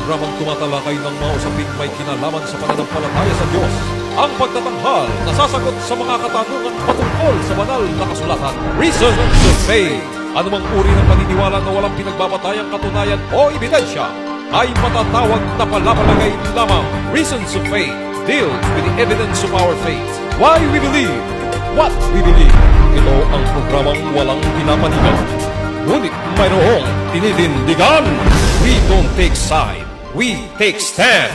programang tumatalakay ng mga usaping may kinalaman sa pananampalataya sa Diyos. Ang pagtatanghal na sasagot sa mga katanungan patungkol sa banal na kasulatan. Reason to Faith. Anumang uri ng paniniwala na walang pinagbabatayang katunayan o ebidensya ay matatawag na palapalagay lamang. Reasons of Faith deals with the evidence of our faith. Why we believe, what we believe. Ito ang programang walang pinapanigan, ngunit mayroong tinitindigan. We don't take side, we take stand.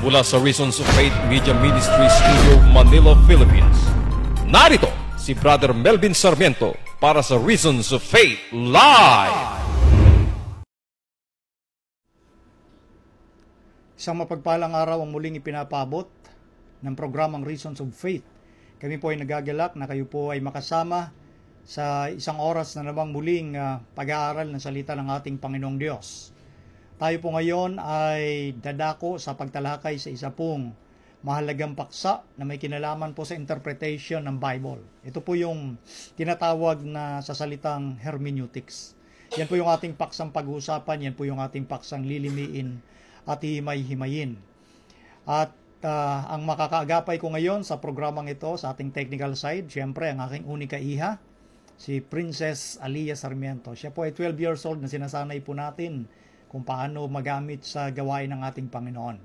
Mula sa Reasons of Faith Media Ministry Studio, Manila, Philippines. Narito si Brother Melvin Sarmiento para sa Reasons of Faith Live! Isang mapagpalang araw ang muling ipinapabot ng programang Reasons of Faith. Kami po ay nagagalak na kayo po ay makasama sa isang oras na namang muling pag-aaral ng salita ng ating Panginoong Diyos. Tayo po ngayon ay dadako sa pagtalakay sa isa pong mahalagang paksa na may kinalaman po sa interpretation ng Bible. Ito po yung tinatawag na sa salitang hermeneutics. Yan po yung ating paksang pag-uusapan, yan po yung ating paksang lilimiin at himay-himayin. At ang makakaagapay ko ngayon sa programang ito, sa ating technical side, syempre ang aking unika iha, si Princess Alia Sarmiento. Siya po ay 12 years old na sinasanay po natin kung paano magamit sa gawain ng ating Panginoon.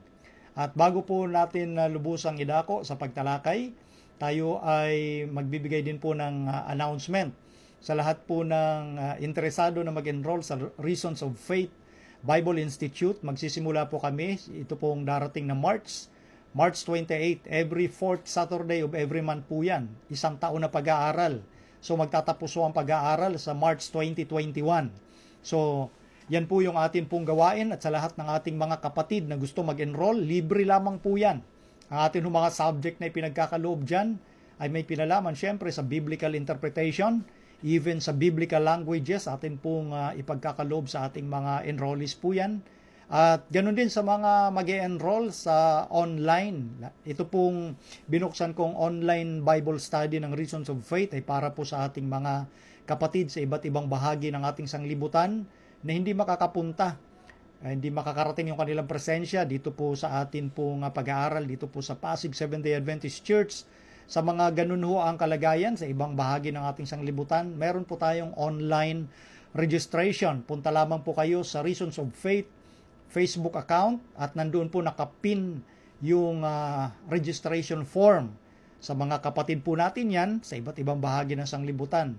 At bago po natin lubusang idako sa pagtalakay, tayo ay magbibigay din po ng announcement sa lahat po ng interesado na mag-enroll sa Reasons of Faith Bible Institute. Magsisimula po kami, ito pong darating na March 28, every 4th Saturday of every month po yan. Isang taon na pag-aaral. So magtatapos po ang pag-aaral sa March 2021. So yan po yung atin pong gawain at sa lahat ng ating mga kapatid na gusto mag-enroll, libre lamang po yan. Ang ating mga subject na ipinagkakaloob dyan ay may pinalaman syempre sa biblical interpretation, even sa biblical languages, atin pong ipagkakaloob sa ating mga enrollees po yan. At ganoon din sa mga mag-e-enroll sa online. Ito pong binuksan kong online Bible study ng Reasons of Faith ay para po sa ating mga kapatid sa iba't ibang bahagi ng ating sanglibutan na hindi makakapunta, hindi makakarating yung kanilang presensya dito po sa atin pong pag-aaral, dito po sa Pasig Seventh-day Adventist Church. Sa mga ganun ho ang kalagayan sa ibang bahagi ng ating sanglibutan, meron po tayong online registration. Punta lamang po kayo sa Reasons of Faith Facebook account at nandoon po nakapin yung registration form. Sa mga kapatid po natin yan sa iba't ibang bahagi ng sanglibutan.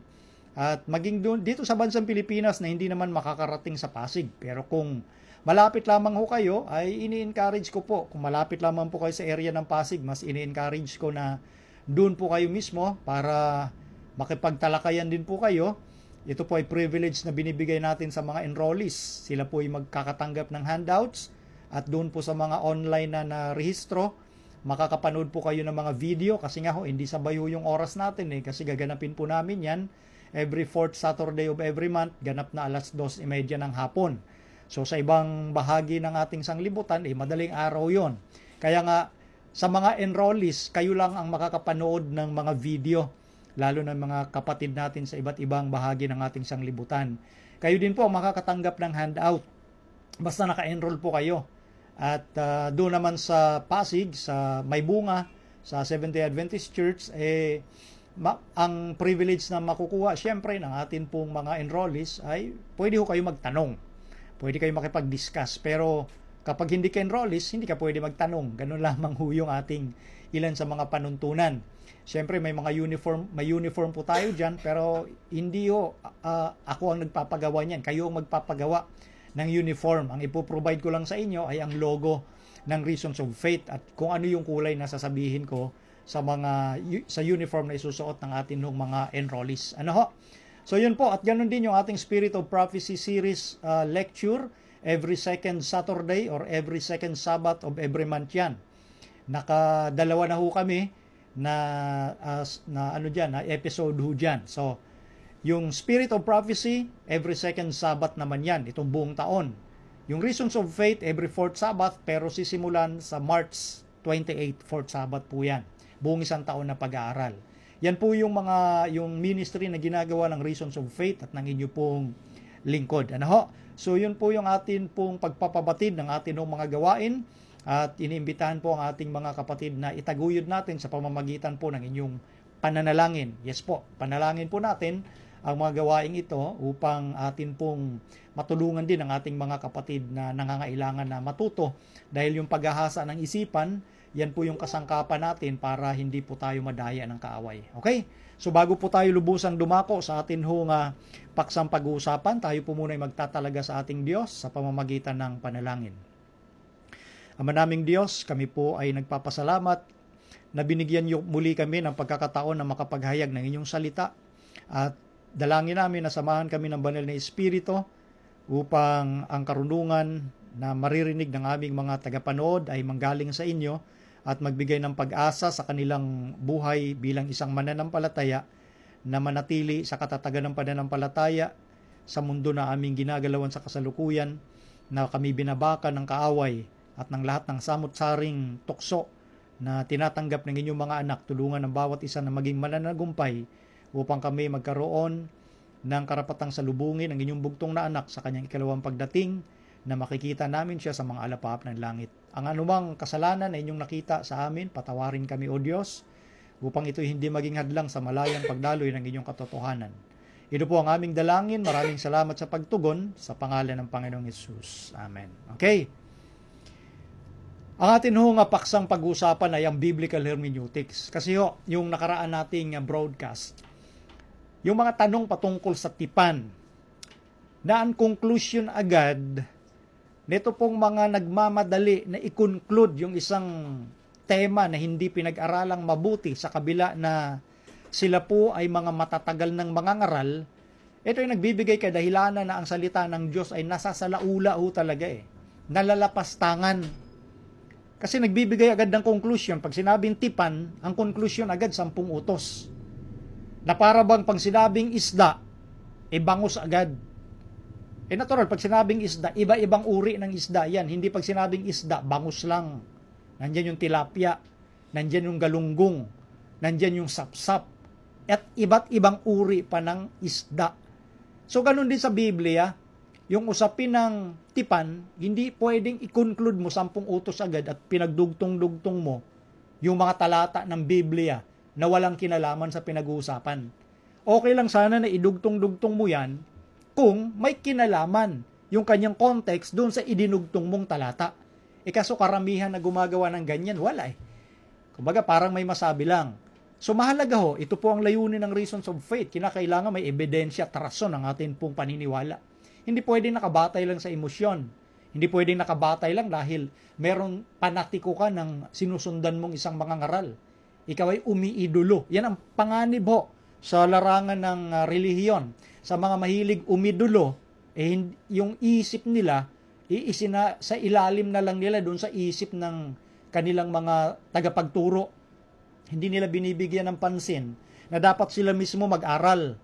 At maging doon, dito sa bansang Pilipinas na hindi naman makakarating sa Pasig. Pero kung malapit lamang ho kayo, ay ini-encourage ko po. Kung malapit lamang po kayo sa area ng Pasig, mas ini-encourage ko na doon po kayo mismo para makipagtalakayan din po kayo. Ito po ay privilege na binibigay natin sa mga enrollees. Sila po ay magkakatanggap ng handouts at doon po sa mga online na rehistro, makakapanood po kayo ng mga video kasi nga ho, hindi sabay ho yung oras natin kasi gaganapin po namin yan every 4th Saturday of every month, ganap na 2:30 ng hapon. So sa ibang bahagi ng ating sanglibutan, madaling araw yon. Kaya nga, sa mga enrollees, kayo lang ang makakapanood ng mga video, lalo ng mga kapatid natin sa iba't ibang bahagi ng ating sanglibutan. Kayo din po ang makakatanggap ng handout, basta naka-enroll po kayo. At doon naman sa Pasig, sa May Bunga, sa Seventh-day Adventist Church, ang privilege na makukuha syempre ng atin pong mga enrollees ay pwede ho kayo magtanong. Pwede kayo makipag-discuss. Pero kapag hindi ka enrollees, hindi ka pwede magtanong. Ganun lamang ho yung ating ilan sa mga panuntunan. Syempre may mga uniform po tayo dyan, pero hindi ho ako ang nagpapagawa niyan. Kayo ang magpapagawa ng uniform. Ang ipoprovide ko lang sa inyo ay ang logo ng Reasons of Faith at kung ano yung kulay na sasabihin ko sa uniform na isusuot ng ating mga enrollees. Ano ho? So yun po, at ganun din yung ating Spirit of Prophecy series lecture every second Saturday or every second Sabbath of every month yan. Nakadalawa na ho kami na episode ho dyan. So yung Spirit of Prophecy every second Sabbath naman yan, itong buong taon. Yung Reasons of Faith every 4th Sabbath, pero sisimulan sa March 28, 4th Sabbath po yan. Buong isang taon na pag-aaral. Yan po yung ministry na ginagawa ng Reasons of Faith at ng inyo pong lingkod. Ano ho? So yun po yung atin pong pagpapabatid ng atin mga gawain at iniimbitahan po ang ating mga kapatid na itaguyod natin sa pamamagitan po ng inyong pananalangin. Yes po, panalangin po natin ang mga gawaing ito upang atin pong matulungan din ang ating mga kapatid na nangangailangan na matuto dahil yung paghahasa ng isipan, yan po yung kasangkapan natin para hindi po tayo madaya ng kaaway. Okay? So bago po tayo lubusang dumako sa atin hong paksang pag-uusapan, tayo po muna ay magtatalaga sa ating Diyos sa pamamagitan ng panalangin. Ama naming Diyos, kami po ay nagpapasalamat na binigyan niyo muli kami ng pagkakataon na makapaghayag ng inyong salita at dalangin namin na samahan kami ng banal na Espiritu upang ang karunungan na maririnig ng aming mga tagapanood ay manggaling sa inyo at magbigay ng pag-asa sa kanilang buhay bilang isang mananampalataya na manatili sa katatagan ng pananampalataya sa mundo na aming ginagalawan sa kasalukuyan, na kami binabakan ng kaaway at ng lahat ng samot-saring tukso na tinatanggap ng inyong mga anak. Tulungan ng bawat isa na maging mananagumpay upang kami magkaroon ng karapatang salubungin ang inyong bugtong na anak sa kanyang ikalawang pagdating, na makikita namin siya sa mga alapap ng langit. Ang anumang kasalanan na inyong nakita sa amin, patawarin kami, O Diyos, upang ito hindi maging hadlang sa malayang pagdaloy ng inyong katotohanan. Ito po ang aming dalangin. Maraming salamat sa pagtugon sa pangalan ng Panginoong Hesus. Amen. Okay. Ang atin hong paksang pag-uusapan ay ang biblical hermeneutics. Kasi yung nakaraan nating broadcast, yung mga tanong patungkol sa tipan, na ang conclusion agad nito pong mga nagmamadali na i-conclude yung isang tema na hindi pinag-aralang mabuti sa kabila na sila po ay mga matatagal ng mga ngaral. Ito ay nagbibigay kadahilanan na ang salita ng Diyos ay nasasalaula talaga nalalapastangan. Kasi nagbibigay agad ng conclusion. Pag sinabing tipan, ang conclusion agad 10 utos. Na para bang pag sinabing isda, bangus agad. Natural, pag sinabing isda, iba-ibang uri ng isda yan. Hindi pag sinabing isda, bangus lang. Nandyan yung tilapia, nandyan yung galunggong, nandyan yung sapsap, at iba't ibang uri pa ng isda. So, ganun din sa Biblia, yung usapin ng tipan, hindi pwedeng i-conclude mo 10 utos agad at pinagdugtong-dugtong mo yung mga talata ng Biblia na walang kinalaman sa pinag-uusapan. Okay lang sana na idugtong-dugtong mo yan kung may kinalaman yung kanyang context doon sa idinugtong mong talata. Kaso karamihan na gumagawa ng ganyan, wala Kumbaga parang may masabi lang. So mahalaga ito po ang layunin ng Reasons of Faith. Kinakailangan may ebidensya at rason ng atin pong paniniwala. Hindi pwedeng nakabatay lang sa emosyon. Hindi pwedeng nakabatay lang dahil meron panatiko ka ng sinusundan mong isang mga ngaral. Ikaw ay umiidolo. Yan ang panganib sa larangan ng relihiyon. Sa mga mahilig umidolo, yung isip nila, iisina sa ilalim na lang nila doon sa isip ng kanilang mga tagapagturo. Hindi nila binibigyan ng pansin na dapat sila mismo mag-aral.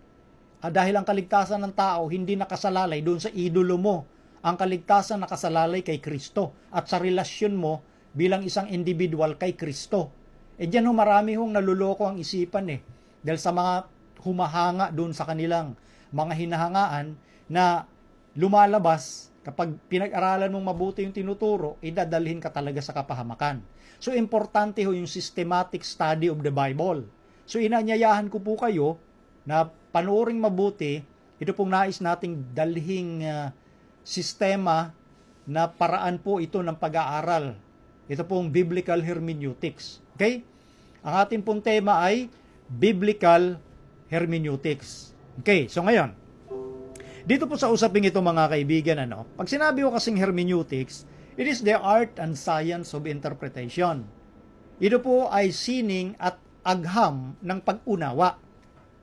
Dahil ang kaligtasan ng tao hindi nakasalalay doon sa idolo mo. Ang kaligtasan nakasalalay kay Kristo at sa relasyon mo bilang isang individual kay Kristo. Diyan marami naluloko ang isipan dahil sa mga humahanga doon sa kanilang mga hinahangaan na lumalabas kapag pinag-aralan mong mabuti yung tinuturo, idadalhin ka talaga sa kapahamakan. So, importante yung systematic study of the Bible. So, inanyayahan ko po kayo na panooring mabuti, ito pong nais nating dalhing sistema na paraan po ito ng pag-aaral. Ito pong biblical hermeneutics. Okay? Ang ating pong tema ay biblical hermeneutics. Okay, so ngayon, dito po sa usaping ito mga kaibigan, pag sinabi ko kasing hermeneutics, it is the art and science of interpretation. Ito po ay sining at agham ng pag-unawa.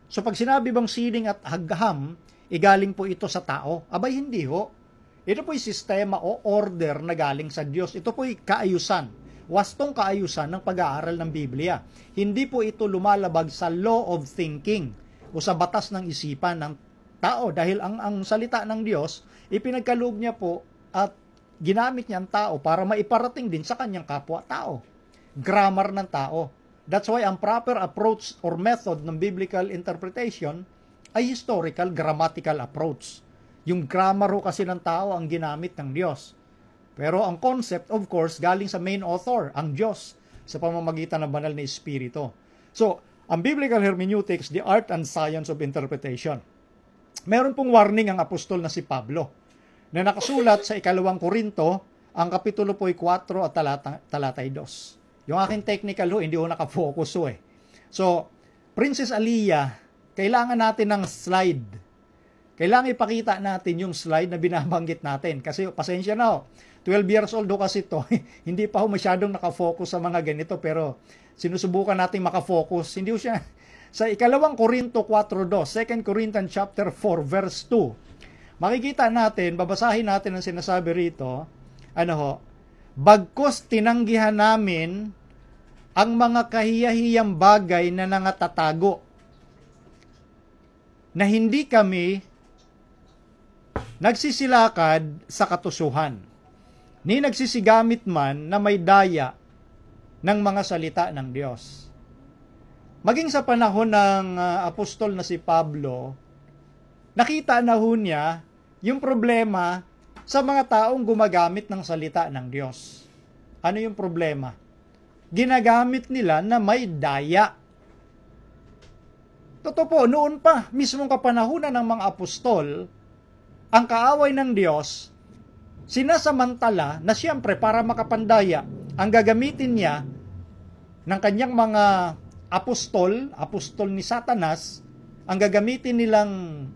So pag sinabi bang sining at agham, igaling po ito sa tao? Abay hindi Ito po ay sistema o order na galing sa Diyos. Ito po ay kaayusan. Wastong kaayusan ng pag-aaral ng Biblia. Hindi po ito lumalabag sa law of thinking o sa batas ng isipan ng tao dahil ang salita ng Diyos ipinagkaloob niya po at ginamit niya ang tao para maiparating din sa kanyang kapwa-tao. Grammar ng tao. That's why ang proper approach or method ng biblical interpretation ay historical grammatical approach. Yung grammar ho kasi ng tao ang ginamit ng Diyos. Pero ang concept, of course, galing sa main author, ang Diyos, sa pamamagitan ng banal na Espiritu. So, ang biblical hermeneutics, the art and science of interpretation. Meron pong warning ang apostol na si Pablo, na nakasulat sa 2 Korinto, ang kapitulo po ay 4 at talatay 2. Yung aking technical ho, hindi ho nakafocus ho eh. So, Princess Aliyah, kailangan natin ng slide. Kailangan ipakita natin yung slide na binabanggit natin. Kasi pasensya na ho, 12 years old ho kasi to. Hindi pa ho masyadong nakafocus sa mga ganito, pero sinusubukan natin makafocus. Hindi ho siya. Sa 2 Korinto 4:2, 2 Corinthians chapter 4 verse 2, makikita natin, babasahin natin ang sinasabi rito, bagkus tinanggihan namin ang mga kahiyahiyang bagay na nangatatago, na hindi kami nagsisilakad sa katusuhan, ni nagsisigamit man na may daya ng mga salita ng Diyos. Maging sa panahon ng apostol na si Pablo, nakita na ho niya yung problema sa mga taong gumagamit ng salita ng Diyos. Ano yung problema? Ginagamit nila na may daya. Totoo po, noon pa, mismong kapanahunan ng mga apostol, ang kaaway ng Diyos, sinasamantala na siyempre para makapandaya, ang gagamitin niya ng kanyang mga apostol ni Satanas, ang gagamitin nilang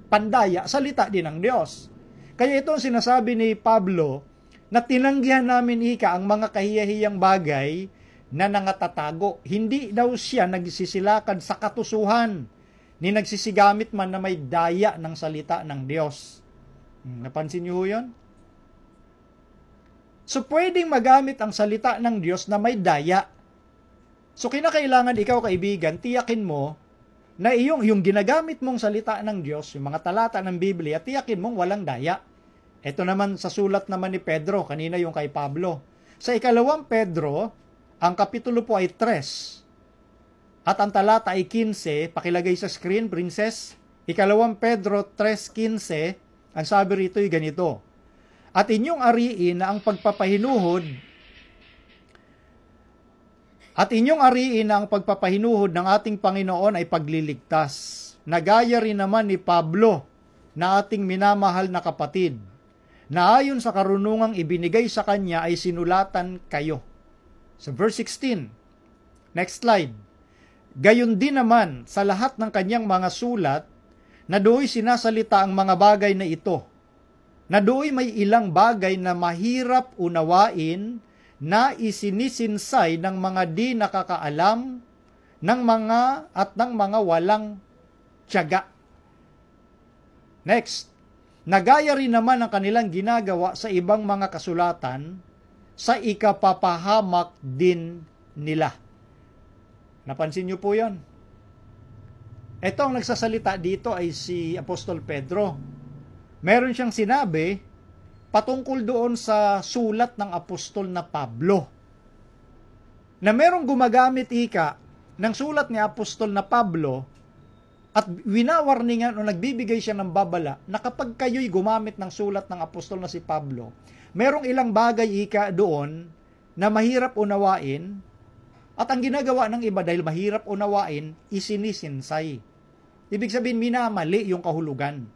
pandaya, salita din ng Diyos. Kaya ito ang sinasabi ni Pablo, na tinanggihan namin ang mga kahiyahiyang bagay na nangatatago. Hindi daw siya nagsisilakad sa katusuhan, ni nagsisigamit man na may daya ng salita ng Diyos. Napansin niyo yun? So, pwedeng magamit ang salita ng Diyos na may daya. So, kinakailangan ikaw, kaibigan, tiyakin mo na yung ginagamit mong salita ng Diyos, yung mga talata ng Biblia, tiyakin mong walang daya. Ito naman sa sulat naman ni Pedro, kanina yung kay Pablo. Sa 2 Pedro, ang kapitulo po ay 3. At ang talata ay 15, pakilagay sa screen, princess. 2 Pedro 3:15, ang sabi rito ay ganito, at inyong ariin na ang pagpapahinuhod ng ating Panginoon ay pagliligtas. Nagaya rin naman ni Pablo na ating minamahal na kapatid, na ayon sa karunungang ibinigay sa kanya ay sinulatan kayo. Sa verse 16, next slide. Gayon din naman sa lahat ng kanyang mga sulat, na do'y sinasalita ang mga bagay na ito, na do'y may ilang bagay na mahirap unawain, na isinisinsay ng mga di nakakaalam, ng mga walang tiyaga. Next, nagaya rin naman ang kanilang ginagawa sa ibang mga kasulatan, sa ikapapahamak din nila. Napansin niyo po yan? Ito ang nagsasalita dito ay si Apostol Pedro. Meron siyang sinabi patungkol doon sa sulat ng apostol na Pablo, na merong gumagamit ng sulat ni apostol na Pablo at winawarningan o nagbibigay siya ng babala na kapag kayo'y gumamit ng sulat ng apostol na si Pablo, merong ilang bagay doon na mahirap unawain, at ang ginagawa ng iba dahil mahirap unawain, isinisinsay. Ibig sabihin, minamali yung kahulugan.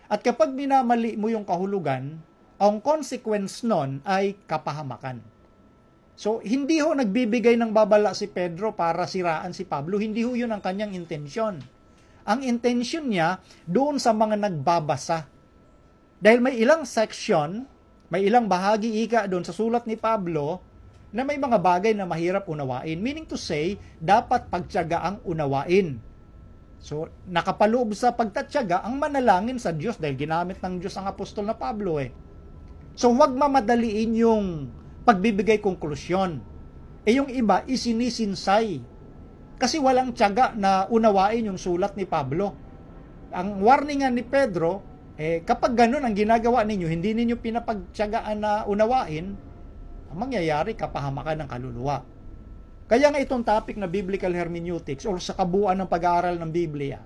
At kapag minamali mo yung kahulugan, ang consequence nun ay kapahamakan. So, hindi ho nagbibigay ng babala si Pedro para siraan si Pablo. Hindi ho yun ang kanyang intensyon. Ang intensyon niya doon sa mga nagbabasa. Dahil may ilang section, may ilang bahagi doon sa sulat ni Pablo na may mga bagay na mahirap unawain. Meaning to say, dapat pagtiyaga ang unawain. So, nakapaloob sa pagtatyaga ang manalangin sa Diyos dahil ginamit ng Diyos ang apostol na Pablo So, huwag mamadaliin yung pagbibigay konklusyon. Yung iba, isinisinsay. Kasi walang tiyaga na unawain yung sulat ni Pablo. Ang warningan ni Pedro, kapag ganun ang ginagawa ninyo, hindi ninyo pinapagtiyagaan na unawain, ang mangyayari, kapahamakan ng kaluluwa. Kaya nga itong topic na biblical hermeneutics or sa kabuuan ng pag-aaral ng Biblia,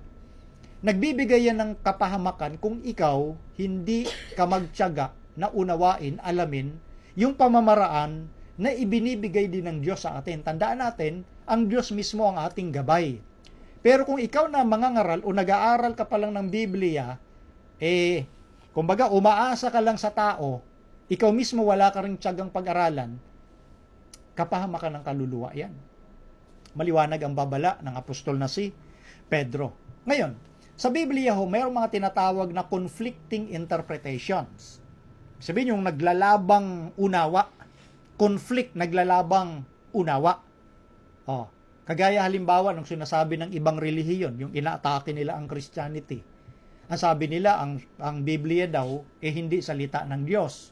nagbibigay yan ng kapahamakan kung ikaw hindi ka magtiyaga na unawain, alamin, yung pamamaraan na ibinibigay din ng Diyos sa atin. Tandaan natin, ang Diyos mismo ang ating gabay. Pero kung ikaw na mangangaral o nag-aaral ka pa lang ng Biblia, kumbaga umaasa ka lang sa tao, ikaw mismo wala ka ring tiyagang pag-aralan, kapahamakan ng kaluluwa yan. Maliwanag ang babala ng apostol na si Pedro. Ngayon, sa Biblia ho, mayroong mga tinatawag na conflicting interpretations. Sabihin yung naglalabang unawa, conflict, naglalabang unawa. Kagaya halimbawa nung sinasabi ng ibang relihiyon, yung inaatake nila ang Christianity. Ang sabi nila, ang Biblia daw, hindi salita ng Diyos.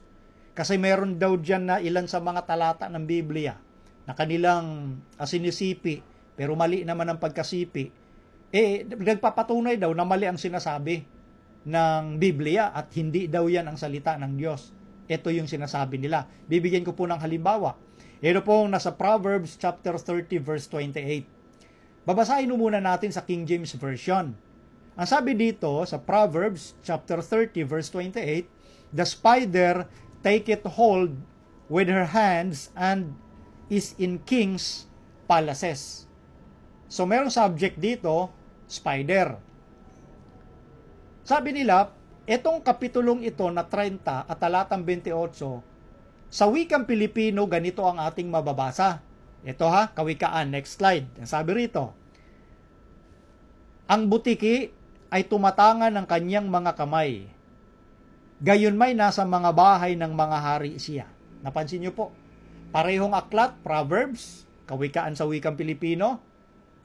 Kasi meron daw dyan na ilan sa mga talata ng Biblia na kanilang sinisipi, pero mali naman ang pagkasipi. Nagpapatunay daw na mali ang sinasabi ng Biblia at hindi daw yan ang salita ng Diyos. Ito yung sinasabi nila. Bibigyan ko po ng halimbawa. Ito po nasa Proverbs chapter 30 verse 28. Babasahin muna natin sa King James Version. Ang sabi dito sa Proverbs chapter 30 verse 28, "The spider taketh hold with her hands and is in king's palaces." So merong subject dito, spider. Sabi nila, etong kapitulong ito na 30 at talatang 28, sa wikang Pilipino, ganito ang ating mababasa. Ito kawikaan, next slide. Ang sabi rito, "Ang butiki ay tumatangan ng kanyang mga kamay. Gayon may nasa mga bahay ng mga hari siya." Napansin niyo po, parehong aklat, Proverbs, kawikaan sa wikang Pilipino,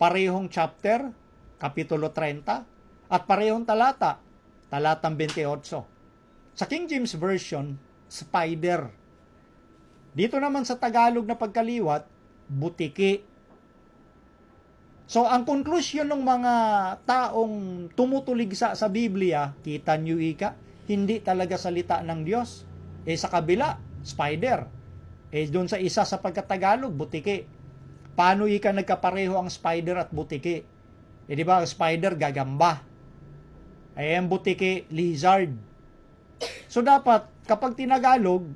parehong chapter, kapitulo 30, at parehong talata, talatang 28. Sa King James Version, spider. Dito naman sa Tagalog na pagkaliwat, butiki. So, ang konklusyon ng mga taong tumutuligsa sa Biblia, kita nyo hindi talaga salita ng Diyos. Sa kabila, spider. Doon sa isa sa pagkatagalog, butiki. Paano nagkapareho ang spider at butiki? Di ba, ang spider, gagamba. Ang butiki, lizard. So, dapat, kapag tinagalog,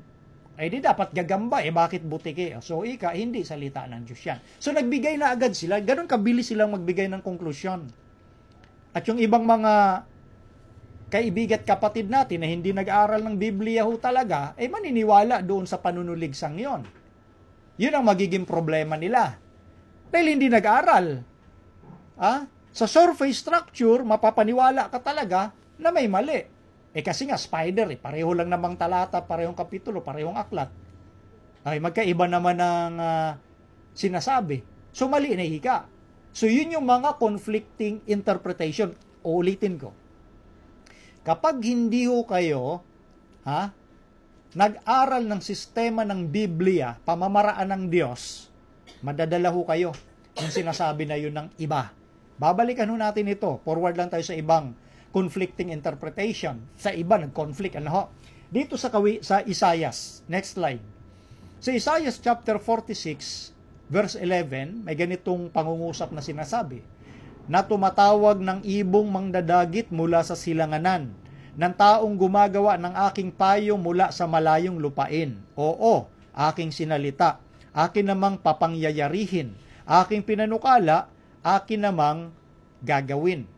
di dapat gagamba, bakit butiki? So, hindi salita ng Diyos yan. So, nagbigay na agad sila, ganun kabilis silang magbigay ng konklusyon. At yung ibang mga kaibigan at kapatid natin na hindi nag-aaral ng Biblia ho talaga, maniniwala doon sa panunuligsang yon. Yun ang magiging problema nila. Dahil hindi nag-aaral. Sa surface structure, mapapaniwala ka talaga na may mali. Kasi nga, spider, pareho lang namang talata, parehong kapitulo, parehong aklat. Magkaiba naman ng sinasabi. So, mali na hika. So, yun yung mga conflicting interpretation. Uulitin ko. Kapag hindi ho kayo, nag-aral ng sistema ng Biblia, pamamaraan ng Diyos, madadala ho kayo yung sinasabi na yun ng iba. Babalikan ho natin ito. Forward lang tayo sa ibang conflicting interpretation. Sa iba, nag-conflict. Dito sa Isaias. Next slide. Sa Isaiah chapter 46, verse 11, may ganitong pangungusap na sinasabi, "Na tumatawag ng ibong mangdadagit mula sa silanganan, ng taong gumagawa ng aking payo mula sa malayong lupain. Oo, aking sinalita, akin namang papangyayarihin, aking pinanukala, akin namang gagawin."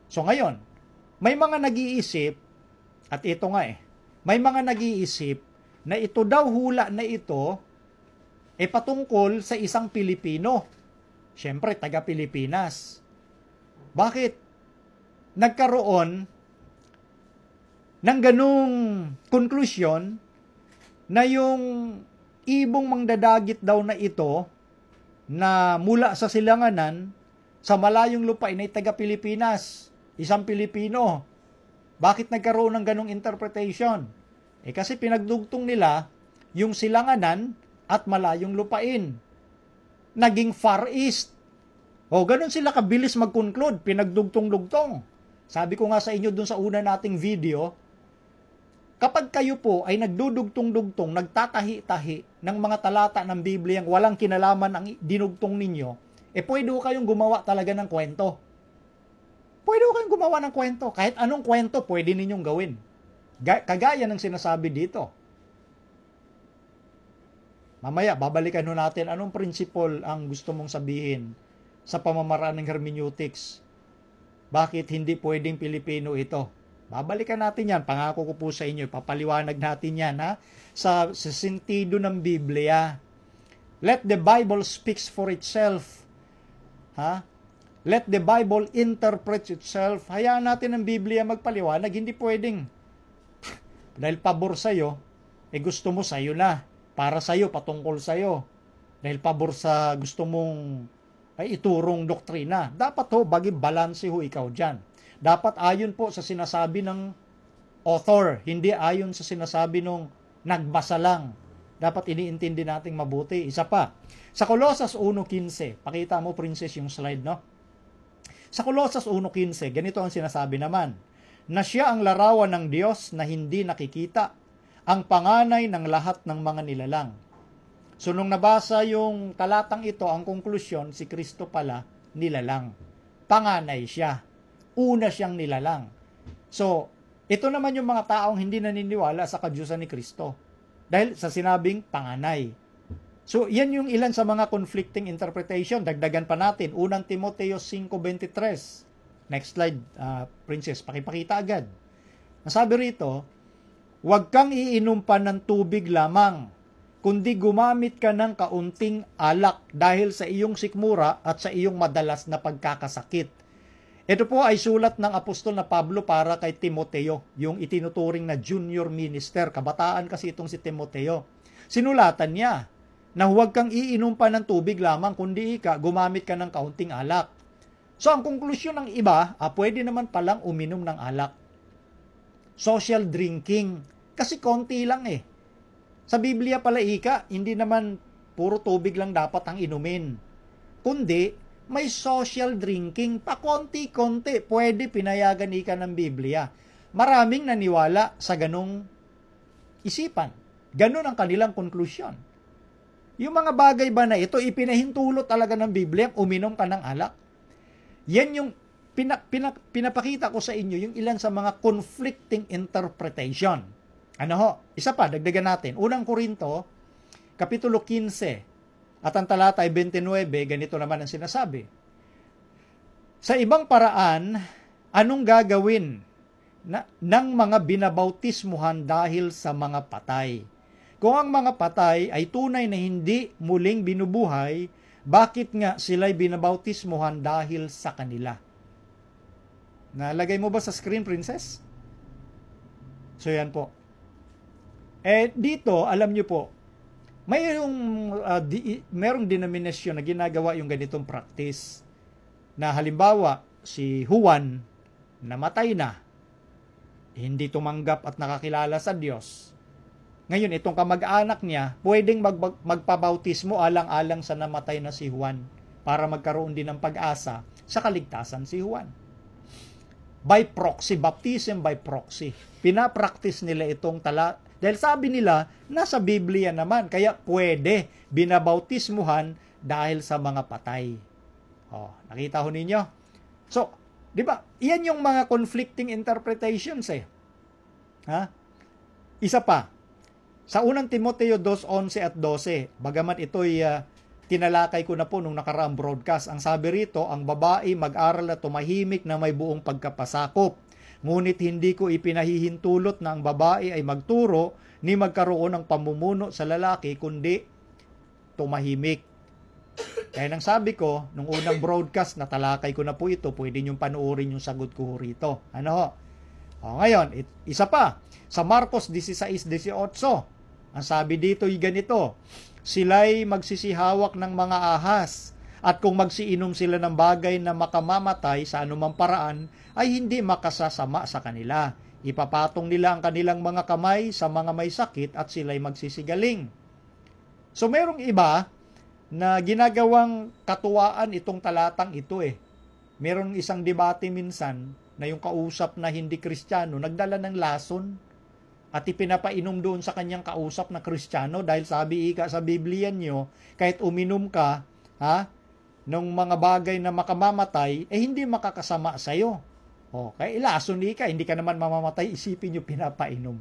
So ngayon, may mga nag-iisip, at ito nga may mga nag-iisip na ito daw hula na ito patungkol sa isang Pilipino. Siyempre, taga-Pilipinas. Bakit nagkaroon ng ganung konklusyon na yung ibong mangdadagit daw na ito na mula sa silanganan sa malayong lupain ay taga-Pilipinas? Isang Pilipino. Bakit nagkaroon ng ganong interpretation? Kasi pinagdugtong nila yung silanganan at malayong lupain. Naging Far East. Ganun sila kabilis mag-conclude, pinagdugtong-lugtong. Sabi ko nga sa inyo dun sa una nating video, kapag kayo po ay nagdudugtong-dugtong, nagtatahi-tahi ng mga talata ng Biblia yang walang kinalaman ang dinugtong ninyo, pwede kayong gumawa talaga ng kwento. pwede ko kayong gumawa ng kwento. Kahit anong kwento, pwede ninyong gawin. Kagaya ng sinasabi dito. Mamaya, babalikan natin anong principle ang gusto mong sabihin sa pamamaraan ng hermeneutics. Bakit hindi pwedeng Pilipino ito? Babalikan natin yan. Pangako ko po sa inyo. Papaliwanag natin yan sa sentido ng Biblia. Let the Bible speaks for itself. Let the Bible interpret itself. Hayaan natin ang Biblia magpaliwanag. Hindi pwedeng. Dahil pabor sa'yo, gusto mo sa'yo na. Para sa'yo, patungkol sa'yo. Dahil pabor sa gusto mong iturong doktrina. Dapat balanse ikaw dyan. Dapat ayon po sa sinasabi ng author, hindi ayon sa sinasabi ng nagbasa lang. Dapat iniintindi nating mabuti. Isa pa, sa Colossus 1.15, pakita mo, princess, yung slide, no? Sa Colossus 1.15, ganito ang sinasabi naman, na siya ang larawan ng Diyos na hindi nakikita, ang panganay ng lahat ng mga nilalang. So, nung nabasa yung talatang ito, ang konklusyon, si Kristo pala, nilalang. Panganay siya. Una siyang nilalang. So, ito naman yung mga taong hindi naniniwala sa kadyusan ni Kristo. Dahil sa sinabing panganay. So, yan yung ilan sa mga conflicting interpretation. Dagdagan pa natin. 1 Timoteo 5.23. Next slide, princess. Pakipakita agad. Nasabi rito, huwag kang iinom pa ng tubig lamang, kundi gumamit ka ng kaunting alak dahil sa iyong sikmura at sa iyong madalas na pagkakasakit. Ito po ay sulat ng apostol na Pablo para kay Timoteo, yung itinuturing na junior minister. Kabataan kasi itong si Timoteo. Sinulatan niya na huwag kang iinom pa ng tubig lamang, kundi gumamit ka ng kaunting alak. So ang konklusyon ng iba, pwede naman palang uminom ng alak. Social drinking. Kasi konti lang Sa Biblia pala hindi naman puro tubig lang dapat ang inumin. Kundi, may social drinking, pa konti-konti, pwede pinayagan ng Biblia. Maraming naniwala sa ganong isipan. Ganon ang kanilang konklusyon. Yung mga bagay ba na ito, ipinahintulo talaga ng Biblia, uminom ka ng alak. Yan yung pinapakita ko sa inyo, yung ilan sa mga conflicting interpretation. Isa pa, dagdagan natin. 1 Korinto, Kapitulo 15, at ang talata ay 29, ganito naman ang sinasabi. Sa ibang paraan, anong gagawin ng mga binabautismuhan dahil sa mga patay? Kung ang mga patay ay tunay na hindi muling binubuhay, bakit nga sila'y binabautismuhan dahil sa kanila? Nalagay mo ba sa screen, princess? So yan po. Dito, alam nyo po, merong denominasyon na ginagawa yung ganitong practice na halimbawa si Juan namatay na, hindi tumanggap at nakakilala sa Diyos. Ngayon, itong kamag-anak niya, pwedeng magpabautismo alang-alang sa namatay na si Juan para magkaroon din ng pag-asa sa kaligtasan si Juan. By proxy, baptism by proxy. Pinapractice nila itong dahil sabi nila, nasa Biblia naman, kaya pwede binabautismuhan dahil sa mga patay. Nakita ho ninyo? So, di ba, yan yung mga conflicting interpretations Isa pa, sa 1 Timoteo 2:11 at 12, bagamat ito'y tinalakay ko na po nung nakaraang broadcast, ang sabi rito, ang babae mag-aral na tumahimik na may buong pagkapasakop. Ngunit hindi ko ipinahihintulot na ang babae ay magturo ni magkaroon ng pamumuno sa lalaki, kundi tumahimik. Kaya nang sabi ko, nung unang broadcast, natalakay ko na po ito, pwede niyong panuorin yung sagot ko rito. Ngayon, isa pa, sa Marcos 16:18, ang sabi dito ay ganito, sila'y magsisihawak ng mga ahas, at kung magsiinom sila ng bagay na makamamatay sa anumang paraan, ay hindi makasasama sa kanila. Ipapatong nila ang kanilang mga kamay sa mga may sakit at sila'y magsisigaling. So merong iba na ginagawang katuwaan itong talatang ito Merong isang debate minsan na yung kausap na hindi Kristiyano nagdala ng lason at ipinapainom doon sa kanyang kausap na Kristiyano dahil sabi sa Biblia nyo, kahit uminom ka ng mga bagay na makamamatay, hindi makakasama sa'yo. Okay, lasoni ka, hindi ka naman mamamatay, isipin nyo pinapainom.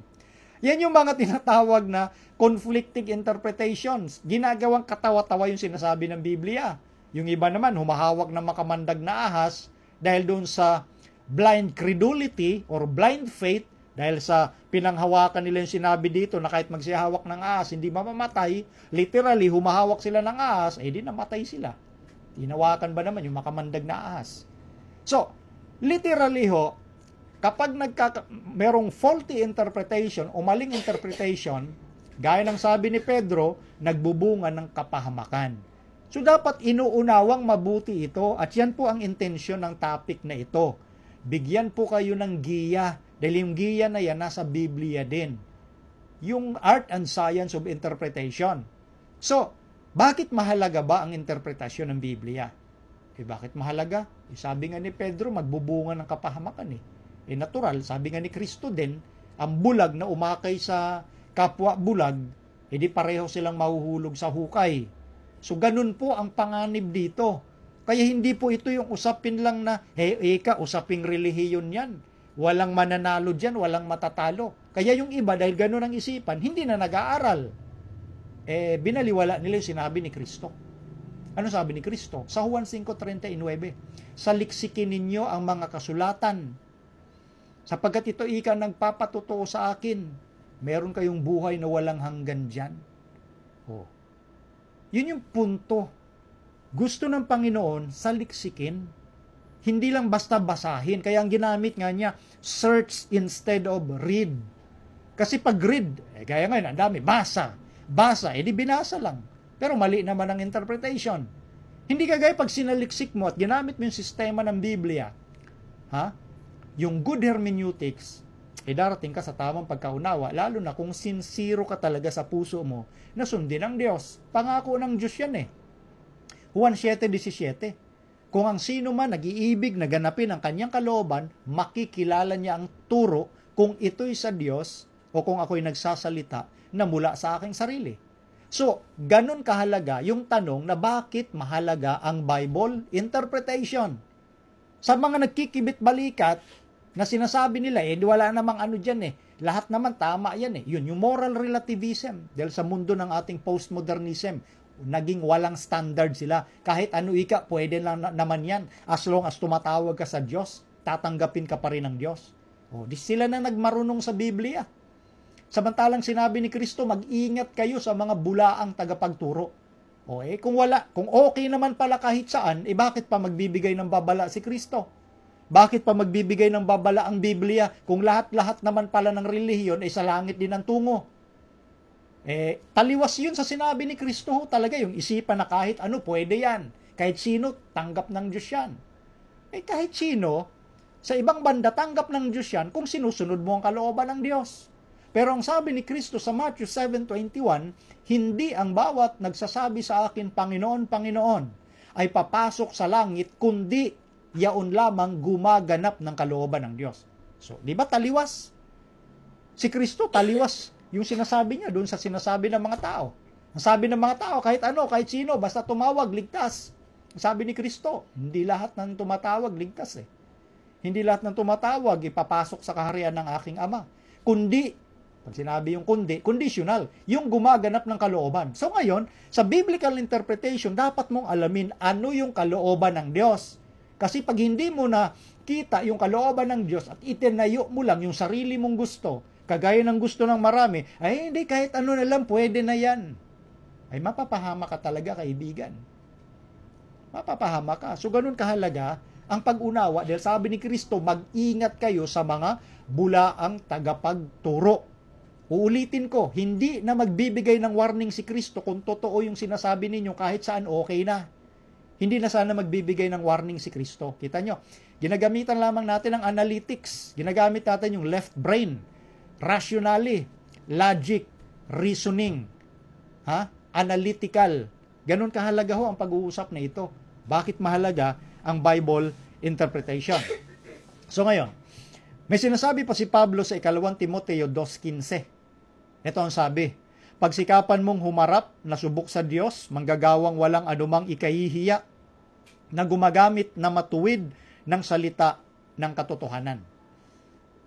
Yan yung mga tinatawag na conflicting interpretations. Ginagawang katawa-tawa yung sinasabi ng Biblia. Yung iba naman, humahawak ng makamandag na ahas dahil doon sa blind credulity or blind faith, dahil sa pinanghawakan nila yung sinabi dito na kahit magsihawak ng ahas, hindi mamamatay, literally, humahawak sila ng ahas, di namatay sila. Hinawakan ba naman yung makamandag na ahas? So, literally ho, kapag merong faulty interpretation o maling interpretation, gaya ng sabi ni Pedro, nagbubunga ng kapahamakan. So, dapat inuunawang mabuti ito at yan po ang intensyon ng topic na ito. Bigyan po kayo ng giya, dahil yung giya na yan nasa Biblia din. Yung art and science of interpretation. So, bakit mahalaga ba ang interpretasyon ng Biblia? Bakit mahalaga? Sabi nga ni Pedro, magbubunga ng kapahamakan natural, sabi nga ni Kristo din, ang bulag na umakay sa kapwa bulag, di pareho silang mahuhulog sa hukay. So, ganun po ang panganib dito. Kaya hindi po ito yung usapin lang na, usaping relihiyon yan. Walang mananalo dyan, walang matatalo. Kaya yung iba, dahil ganun ang isipan, hindi na nag-aaral. Binaliwala nila yung sinabi ni Kristo. Ano sabi ni Kristo? Sa Juan 5:39, saliksikin ninyo ang mga kasulatan, sapagkat ito ika nagpapatotoo sa akin, meron kayong buhay na walang hanggan dyan. Yun yung punto. Gusto ng Panginoon, saliksikin. Hindi lang basta basahin. Kaya ang ginamit nga niya, search instead of read. Kasi pag read, gaya ngayon, ang dami, basa, di binasa lang. Pero mali naman ang interpretation. Hindi kagaya pag sinaliksik mo at ginamit mo yung sistema ng Biblia, yung good hermeneutics, darating ka sa tamang pagkaunawa, lalo na kung sincero ka talaga sa puso mo, na sundin ang Diyos. Pangako ng Diyos yan Juan 7:17. Kung ang sino man nag-iibig na ganapin ang kanyang kalooban, makikilala niya ang turo kung ito'y sa Diyos o kung ako'y nagsasalita na mula sa aking sarili. So, ganun kahalaga yung tanong na bakit mahalaga ang Bible interpretation. Sa mga nagkikibit-balikat na sinasabi nila, wala namang ano dyan lahat naman tama yan Yun, yung moral relativism. Dahil sa mundo ng ating postmodernism, naging walang standard sila. Kahit ano pwede lang naman yan. As long as tumatawag ka sa Diyos, tatanggapin ka pa rin ng Diyos. Di sila na nagmarunong sa Biblia. Samantalang sinabi ni Kristo, mag-ingat kayo sa mga bulaang tagapagturo. Kung okay naman pala kahit saan, bakit pa magbibigay ng babala si Kristo? Bakit pa magbibigay ng babala ang Biblia kung lahat-lahat naman pala ng relihiyon sa langit din ang tungo? Taliwas yun sa sinabi ni Kristo talaga, yung isipan na kahit ano, pwede yan. Kahit sino, tanggap ng Diyos yan. Kahit sino, sa ibang banda, tanggap ng Diyos yan kung sinusunod mo ang kalooban ng Diyos. Pero ang sabi ni Kristo sa Matthew 7:21, hindi ang bawat nagsasabi sa akin, Panginoon, Panginoon, ay papasok sa langit, kundi yaon lamang gumaganap ng kalooban ng Diyos. So, di ba taliwas? Si Kristo, taliwas yung sinasabi niya doon sa sinasabi ng mga tao. Ang sabi ng mga tao, kahit ano, kahit sino, basta tumawag, ligtas. Ang sabi ni Kristo, hindi lahat ng tumatawag, ligtas Hindi lahat ng tumatawag, ipapasok sa kaharian ng aking Ama. Kundi, pag sinabi yung kundi, conditional, yung gumaganap ng kalooban. So ngayon, sa biblical interpretation, dapat mong alamin ano yung kalooban ng Diyos. Kasi pag hindi mo na kita yung kalooban ng Diyos at itinayo mo lang yung sarili mong gusto, kagaya ng gusto ng marami, hindi, kahit ano na lang, pwede na yan. Mapapahama ka talaga, kaibigan. Mapapahama ka. So, ganun kahalaga ang pag-unawa, dahil sabi ni Kristo, mag-ingat kayo sa mga bulaang tagapagturo. Uulitin ko, hindi na magbibigay ng warning si Kristo kung totoo yung sinasabi ninyo kahit saan okay na. Hindi na sana magbibigay ng warning si Kristo. Kita nyo, ginagamitan lamang natin ang analytics. Ginagamit natin yung left brain, rationally, logic, reasoning, analytical. Ganun kahalaga ang pag-uusap na ito. Bakit mahalaga ang Bible interpretation? So ngayon, may sinasabi pa si Pablo sa 2 Timoteo 2:15. Ito ang sabi, pagsikapan mong humarap na subok sa Diyos, manggagawang walang anumang ikahihiya, na gumagamit na matuwid ng salita ng katotohanan.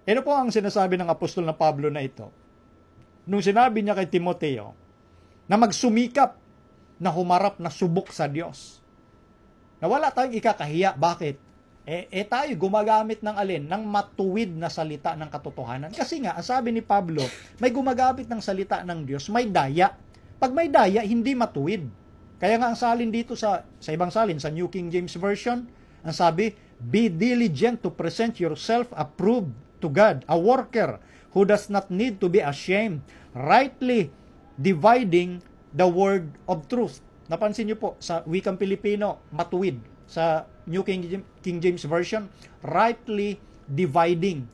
Ano po ang sinasabi ng apostol na Pablo na ito? Nung sinabi niya kay Timoteo na magsumikap na humarap na subok sa Diyos. Na wala tayong ikakahiya. Bakit? Tayo gumagamit ng alin? Ng matuwid na salita ng katotohanan. Kasi nga, ang sabi ni Pablo, may gumagamit ng salita ng Diyos, may daya. Pag may daya, hindi matuwid. Kaya nga ang salin dito sa ibang salin, sa New King James Version, ang sabi, be diligent to present yourself approved to God, a worker who does not need to be ashamed, rightly dividing the word of truth. Napansin niyo po, sa wikang Pilipino, matuwid. Sa New King James Version, rightly dividing.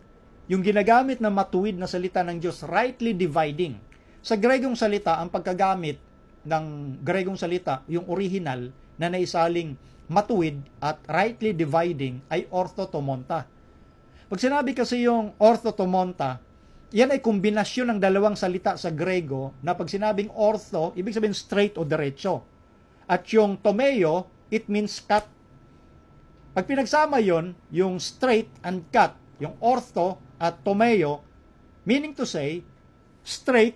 Yung ginagamit na matuwid na salita ng Diyos, rightly dividing. Sa Gregong salita, ang pagkagamit ng Gregong salita, yung original na naisaling matuwid at rightly dividing ay orthotomonta. Pag sinabi kasi yung orthotomonta, yan ay kombinasyon ng dalawang salita sa Grego na pag sinabing ortho, ibig sabihin straight o diretso. At yung tomeo, it means cut. Pag pinagsama yon, yung straight and cut, yung ortho at tomeo, meaning to say, straight,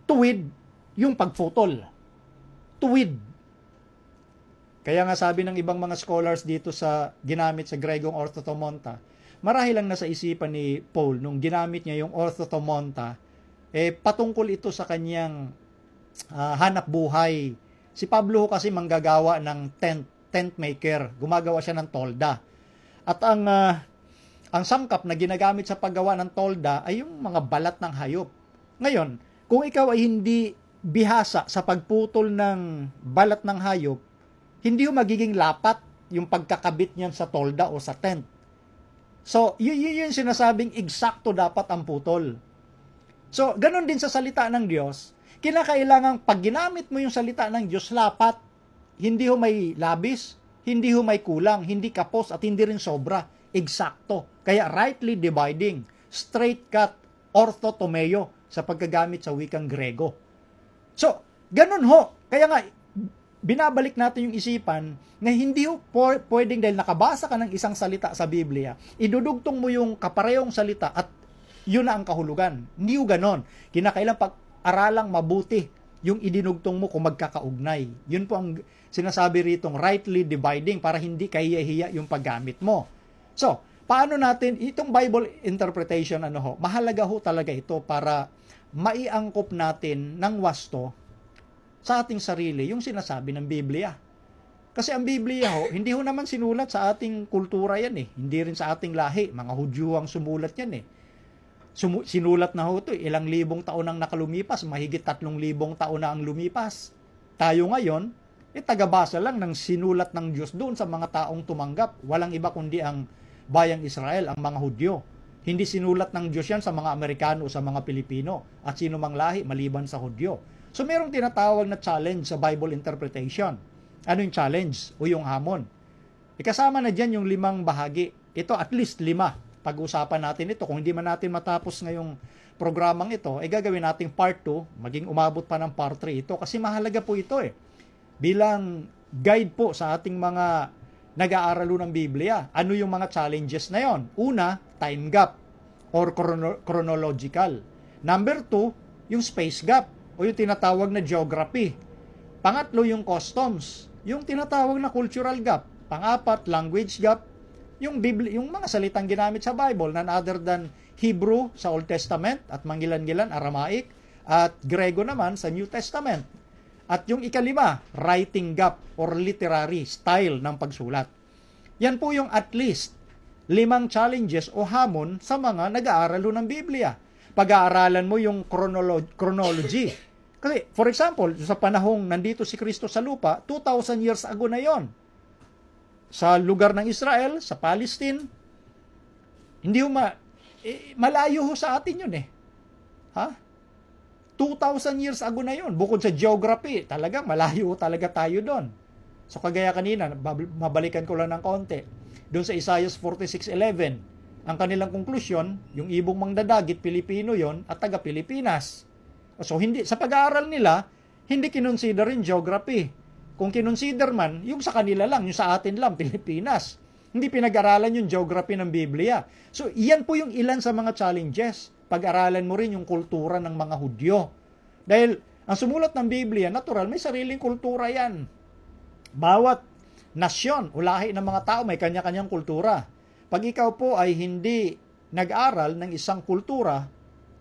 tuwid, yung pagputol. Tuwid. Kaya nga sabi ng ibang mga scholars dito sa ginamit sa Gregong orthotomonta, marahil lang nasa isipan ni Paul nung ginamit niya yung orthotomonta, patungkol ito sa kanyang hanap buhay. Si Pablo kasi manggagawa ng tent maker, gumagawa siya ng tolda. At ang sangkap na ginagamit sa paggawa ng tolda ay yung mga balat ng hayop. Ngayon, kung ikaw ay hindi bihasa sa pagputol ng balat ng hayop, hindi yung magiging lapat yung pagkakabit niyan sa tolda o sa tent. So, yun yung sinasabing eksakto dapat ang putol. So, ganun din sa salita ng Diyos, kinakailangan pag ginamit mo yung salita ng Diyos, lapat. Hindi ho may labis, hindi ho may kulang, hindi kapos at hindi rin sobra. Eksakto. Kaya rightly dividing, straight cut, orthotomeo sa pagkagamit sa wikang Grego. So, ganun ho. Kaya nga, binabalik natin yung isipan na hindi ho pwedeng dahil nakabasa ka ng isang salita sa Biblia, idudugtong mo yung kaparehong salita at yun na ang kahulugan. Hindi ho ganon. Kinakailang pag-aralang mabuti yung idinugtong mo kung magkakaugnay. Yun po ang sinasabi ritong rightly dividing para hindi kahiya-hiya yung paggamit mo. So, paano natin, itong Bible interpretation, mahalaga ho talaga ito para maiangkop natin ng wasto sa ating sarili yung sinasabi ng Biblia. Kasi ang Biblia hindi ho naman sinulat sa ating kultura yan eh. Hindi rin sa ating lahi. Mga Hudyo ang sumulat yan eh. Sinulat na ho ito, ilang libong taon ang nakalumipas, mahigit 3,000 taon na ang lumipas. Tayo ngayon, tagabasa lang ng sinulat ng Diyos doon sa mga taong tumanggap. Walang iba kundi ang bayang Israel, ang mga Hudyo. Hindi sinulat ng Diyos yan sa mga Amerikano o sa mga Pilipino at sino mang lahi maliban sa Hudyo. So merong tinatawag na challenge sa Bible interpretation. Ano yung challenge o yung hamon? Kasama na dyan yung 5 bahagi. Ito at least 5. Pag-usapan natin ito. Kung hindi man natin matapos ngayong programang ito, gagawin natin part 2, maging umabot pa ng part 3 ito kasi mahalaga po ito bilang guide po sa ating mga nag-aaralo ng Biblia. Ano yung mga challenges na yon? Una, time gap or chronological. Number 2, yung space gap o yung tinatawag na geography. Pangatlo, yung customs, yung tinatawag na cultural gap. Pang-apat, language gap, yung mga salitang ginamit sa Bible, none other than Hebrew sa Old Testament at manggilan-gilan, Aramaic, at Grego naman sa New Testament. At yung ikalima, writing gap or literary style ng pagsulat. Yan po yung at least 5 challenges o hamon sa mga nag-aaralo ng Biblia. Pag-aaralan mo yung chronology. Kasi, for example, sa panahong nandito si Kristo sa lupa, 2,000 years ago na yon. Sa lugar ng Israel, sa Palestine, hindi malayo ho sa atin yun 2,000 years ago na yon. Bukod sa geography, talagang malayo talaga tayo doon. So kagaya kanina, mabalikan ko lang ng konti. Doon sa Isaiah 46:11, ang kanilang konklusyon, yung ibong mangdadagit, Pilipino yon at taga-Pilipinas. So hindi sa pag-aaral nila, hindi kinonsider rin geography. Kung kinonsider man, yung sa kanila lang, yung sa atin lang, Pilipinas. Hindi pinag-aralan yung geography ng Biblia. So, iyan po yung ilan sa mga challenges. Pag-aralan mo rin yung kultura ng mga Hudyo. Dahil ang sumulat ng Biblia, natural, may sariling kultura yan. Bawat nasyon o lahi ng mga tao may kanya-kanyang kultura. Pag ikaw po ay hindi nag-aral ng isang kultura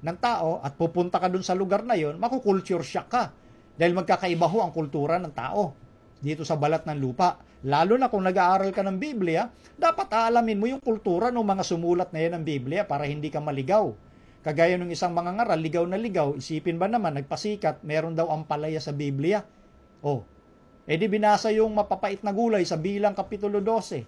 ng tao at pupunta ka dun sa lugar na yon, makukulture shock ka. Dahil magkakaiba ho ang kultura ng tao dito sa balat ng lupa. Lalo na kung nag-aaral ka ng Biblia, dapat aalamin mo yung kultura ng mga sumulat na yan ng Biblia para hindi ka maligaw. Kagaya ng isang mga ngaral, ligaw na ligaw, isipin ba naman, nagpasikat, meron daw ampalaya sa Biblia. Oh, di binasa yung mapapait na gulay sa Bilang Kapitulo 12.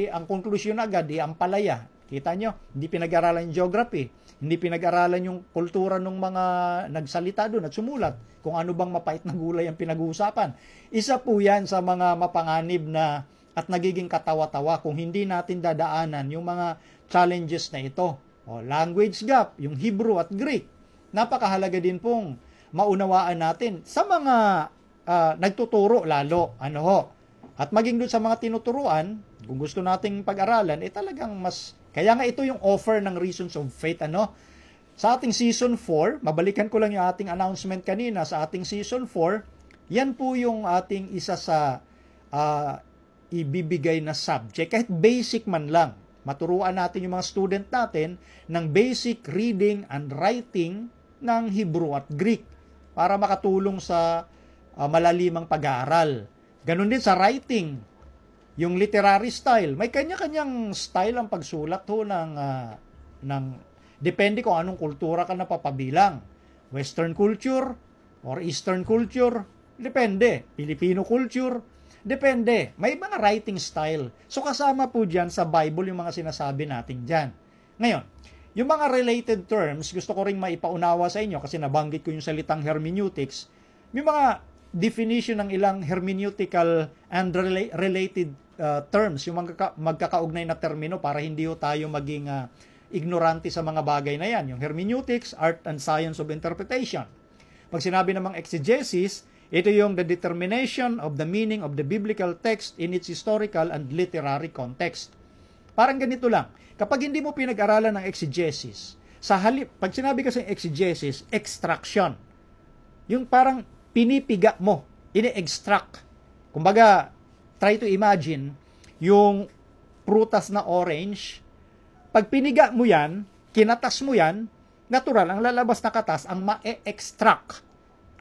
Ang konklusyon agad, ampalaya. Kita nyo, hindi pinag-aralan yung geography, hindi pinag-aralan yung kultura ng mga nagsalita doon at sumulat kung ano bang mapait na gulay ang pinag-uusapan. Isa po yan sa mga mapanganib na at nagiging katawa-tawa kung hindi natin dadaanan yung mga challenges na ito. Language gap, yung Hebrew at Greek. Napakahalaga din pong maunawaan natin sa mga nagtuturo lalo. At maging doon sa mga tinuturuan, kung gusto nating pag-aralan, talagang mas... Kaya nga ito yung offer ng Reasons of Faith. Sa ating Season 4, mabalikan ko lang yung ating announcement kanina, sa ating Season 4, yan po yung ating isa sa ibibigay na subject. Kahit basic man lang, maturuan natin yung mga student natin ng basic reading and writing ng Hebrew at Greek para makatulong sa malalimang pag-aaral. Ganon din sa writing. Yung literary style, may kanya-kanyang style ang pagsulat ho ng depende kung anong kultura ka napapabilang. Western culture or Eastern culture, depende. Filipino culture, depende. May mga writing style. So kasama po dyan sa Bible yung mga sinasabi natin dyan. Ngayon, yung mga related terms, gusto ko ring maipaunawa sa inyo kasi nabanggit ko yung salitang hermeneutics. May mga definition ng ilang hermeneutical and related terms, yung magkakaugnay na termino para hindi tayo maging ignorante sa mga bagay na yan. Yung hermeneutics, art and science of interpretation. Pag sinabi namang exegesis, ito yung the determination of the meaning of the biblical text in its historical and literary context. Parang ganito lang. Kapag hindi mo pinag-aralan ng exegesis, sa halip, pag sinabi kasi exegesis, extraction. Yung parang pinipiga mo, ini-extract. Kumbaga, try to imagine, yung prutas na orange, pag piniga mo yan, kinatas mo yan, natural, ang lalabas na katas, ang ma-extract,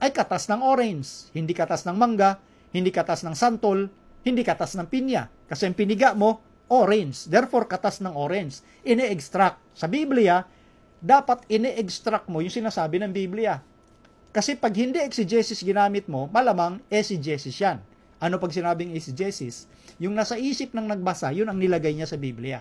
ay katas ng orange. Hindi katas ng mangga, hindi katas ng santol, hindi katas ng pinya. Kasi ang piniga mo, orange. Therefore, katas ng orange. Ini-extract. Sa Biblia, dapat ini-extract mo yung sinasabi ng Biblia. Kasi pag hindi exegesis ginamit mo, malamang eisegesis yan. Ano pag sinabing eisegesis? Yung nasa isip ng nagbasa, yun ang nilagay niya sa Biblia.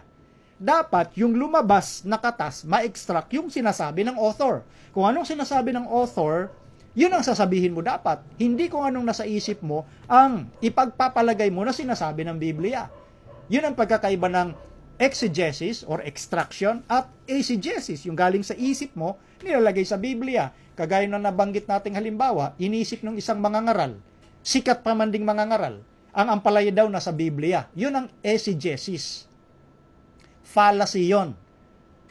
Dapat yung lumabas na katas, ma-extract yung sinasabi ng author. Kung anong sinasabi ng author, yun ang sasabihin mo dapat. Hindi kung anong nasa isip mo ang ipagpapalagay mo na sinasabi ng Biblia. Yun ang pagkakaiba ng exegesis or extraction at eisegesis. Yung galing sa isip mo, nilalagay sa Biblia. Kagaya na nabanggit nating halimbawa, inisip ng isang mangangaral, sikat pa man ding mangangaral, ang ampalaya daw nasa Biblia. Yun ang eisegesis. Fallacy yun.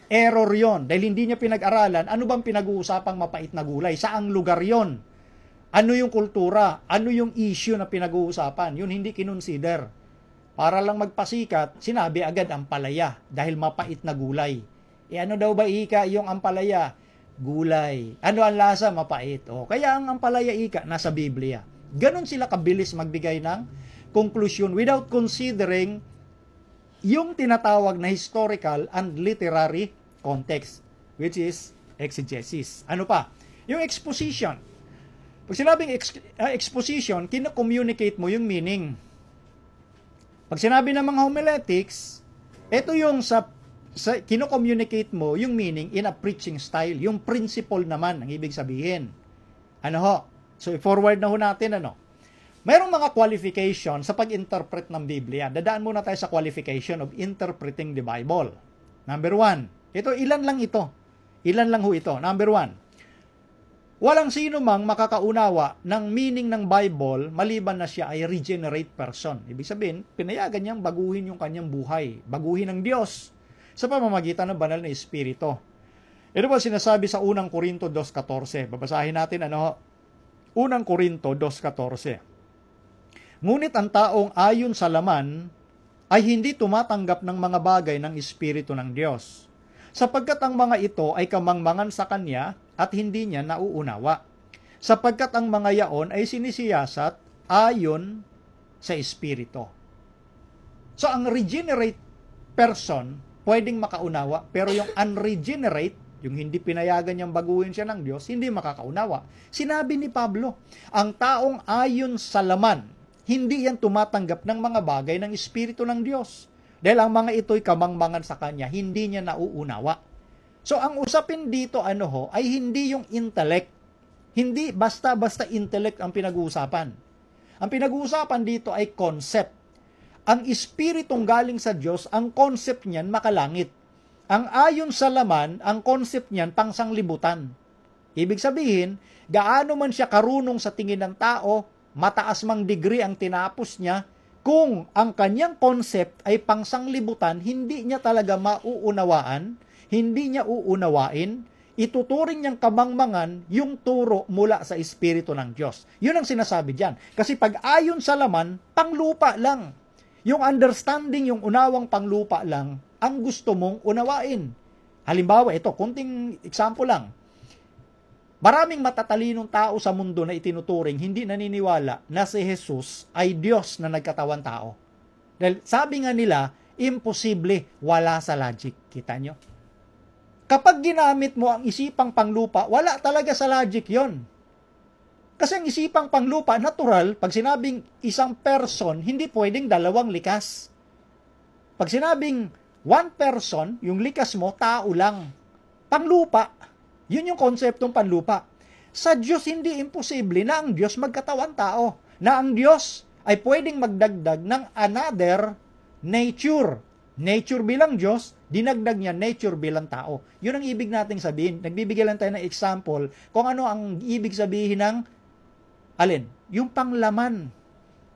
Error yon. Dahil hindi niya pinag-aralan, ano bang pinag-uusapang mapait na gulay? Saang lugar yon? Ano yung kultura? Ano yung issue na pinag-uusapan? Yun hindi kinonsider. Para lang magpasikat, sinabi agad ampalaya dahil mapait na gulay. Ano daw ba ika yung ampalaya? Gulay. Ano ang lasa? Mapait. Kaya ang ampalaya ika nasa Biblia. Ganon sila kabilis magbigay ng conclusion without considering yung tinatawag na historical and literary context, which is exegesis. Ano pa? Yung exposition. Pag sinabing exposition, kino-communicate mo yung meaning. Pag sinabi ng mga homiletics, ito yung sa kino-communicate mo yung meaning in a preaching style. Yung principle naman ang ibig sabihin. So, forward na ho natin, Mayroong mga qualification sa pag-interpret ng Biblia. Dadaan muna tayo sa qualification of interpreting the Bible. Number 1. Ilan lang ho ito. Number 1. Walang sino mang makakaunawa ng meaning ng Bible maliban na siya ay regenerate person. Ibig sabihin, pinayagan niyang baguhin yung kanyang buhay, baguhin ng Diyos sa pamamagitan ng banal na Espiritu. Ito po sinasabi sa 1 Korinto 2.14. Babasahin natin ano? 1 Korinto 2.14. Ngunit ang taong ayon sa laman ay hindi tumatanggap ng mga bagay ng Espiritu ng Diyos, sapagkat ang mga ito ay kamangmangan sa kanya at hindi niya nauunawa, sapagkat ang mga yaon ay sinisiyasat ayon sa Espiritu. So ang regenerate person pwedeng makaunawa, pero yung unregenerate, yung hindi pinayagan niyang baguhin siya ng Diyos, hindi makakaunawa. Sinabi ni Pablo, ang taong ayon sa laman, hindi yan tumatanggap ng mga bagay ng Espiritu ng Diyos. Dahil ang mga ito'y kamangmangan sa kanya, hindi niya nauunawa. So ang usapin dito ay hindi yung intellect. Hindi basta-basta intellect ang pinag-uusapan. Ang pinag-uusapan dito ay concept. Ang Espiritong galing sa Diyos, ang concept niyan makalangit. Ang ayon sa laman, ang concept niyan pangsanglibutan. Ibig sabihin, gaano man siya karunong sa tingin ng tao, mataas mang degree ang tinapos niya, kung ang kanyang concept ay pangsanglibutan, hindi niya talaga mauunawaan, hindi niya uunawain, ituturing niyang kamangmangan yung turo mula sa Espiritu ng Diyos. Yun ang sinasabi diyan. Kasi pag ayon sa laman, panglupa lang. Yung understanding, yung unawang panglupa lang, ang gusto mong unawain. Halimbawa, ito, kunting example lang. Maraming matatalinong tao sa mundo na itinuturing, hindi naniniwala na si Jesus ay Diyos na nagkatawan tao. Dahil sabi nga nila, imposible, wala sa logic. Kita nyo? Kapag ginamit mo ang isipang panglupa, wala talaga sa logic yon. Kasi ang isipang panglupa, natural, pag sinabing isang person, hindi pwedeng dalawang likas. Pag sinabing one person, yung likas mo, tao lang. Panglupa, yun yung konseptong panlupa. Sa Diyos, hindi imposible na ang Diyos magkatawan tao. Na ang Diyos ay pwedeng magdagdag ng another nature. Nature bilang Diyos, dinagdag niya nature bilang tao. Yun ang ibig nating sabihin. Nagbibigay lang tayo ng example kung ano ang ibig sabihin ng alin? Yung panglaman.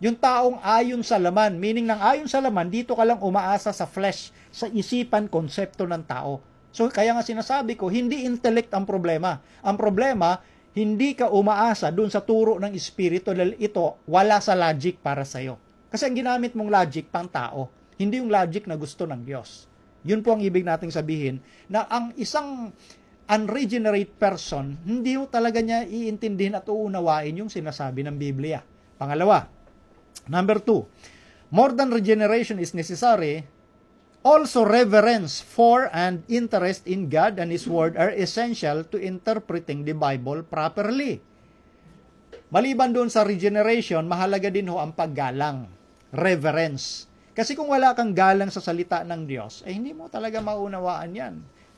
Yung taong ayon sa laman. Meaning ng ayon sa laman, dito ka lang umaasa sa flesh, sa isipan, konsepto ng tao. So, kaya nga sinasabi ko, hindi intellect ang problema. Ang problema, hindi ka umaasa dun sa turo ng Espiritu dahil ito, wala sa logic para sa'yo. Kasi ang ginamit mong logic, pang tao. Hindi yung logic na gusto ng Diyos. Yun po ang ibig nating sabihin, na ang isang unregenerate person, hindi mo talaga niya iintindihin at uunawain yung sinasabi ng Biblia. Pangalawa, number 2, more than regeneration is necessary, also reverence for and interest in God and His Word are essential to interpreting the Bible properly. Maliban doon sa regeneration, mahalaga din ho ang paggalang, reverence. Kasi kung wala kang galang sa salita ng Diyos, ay hindi mo talaga maunawaan yan.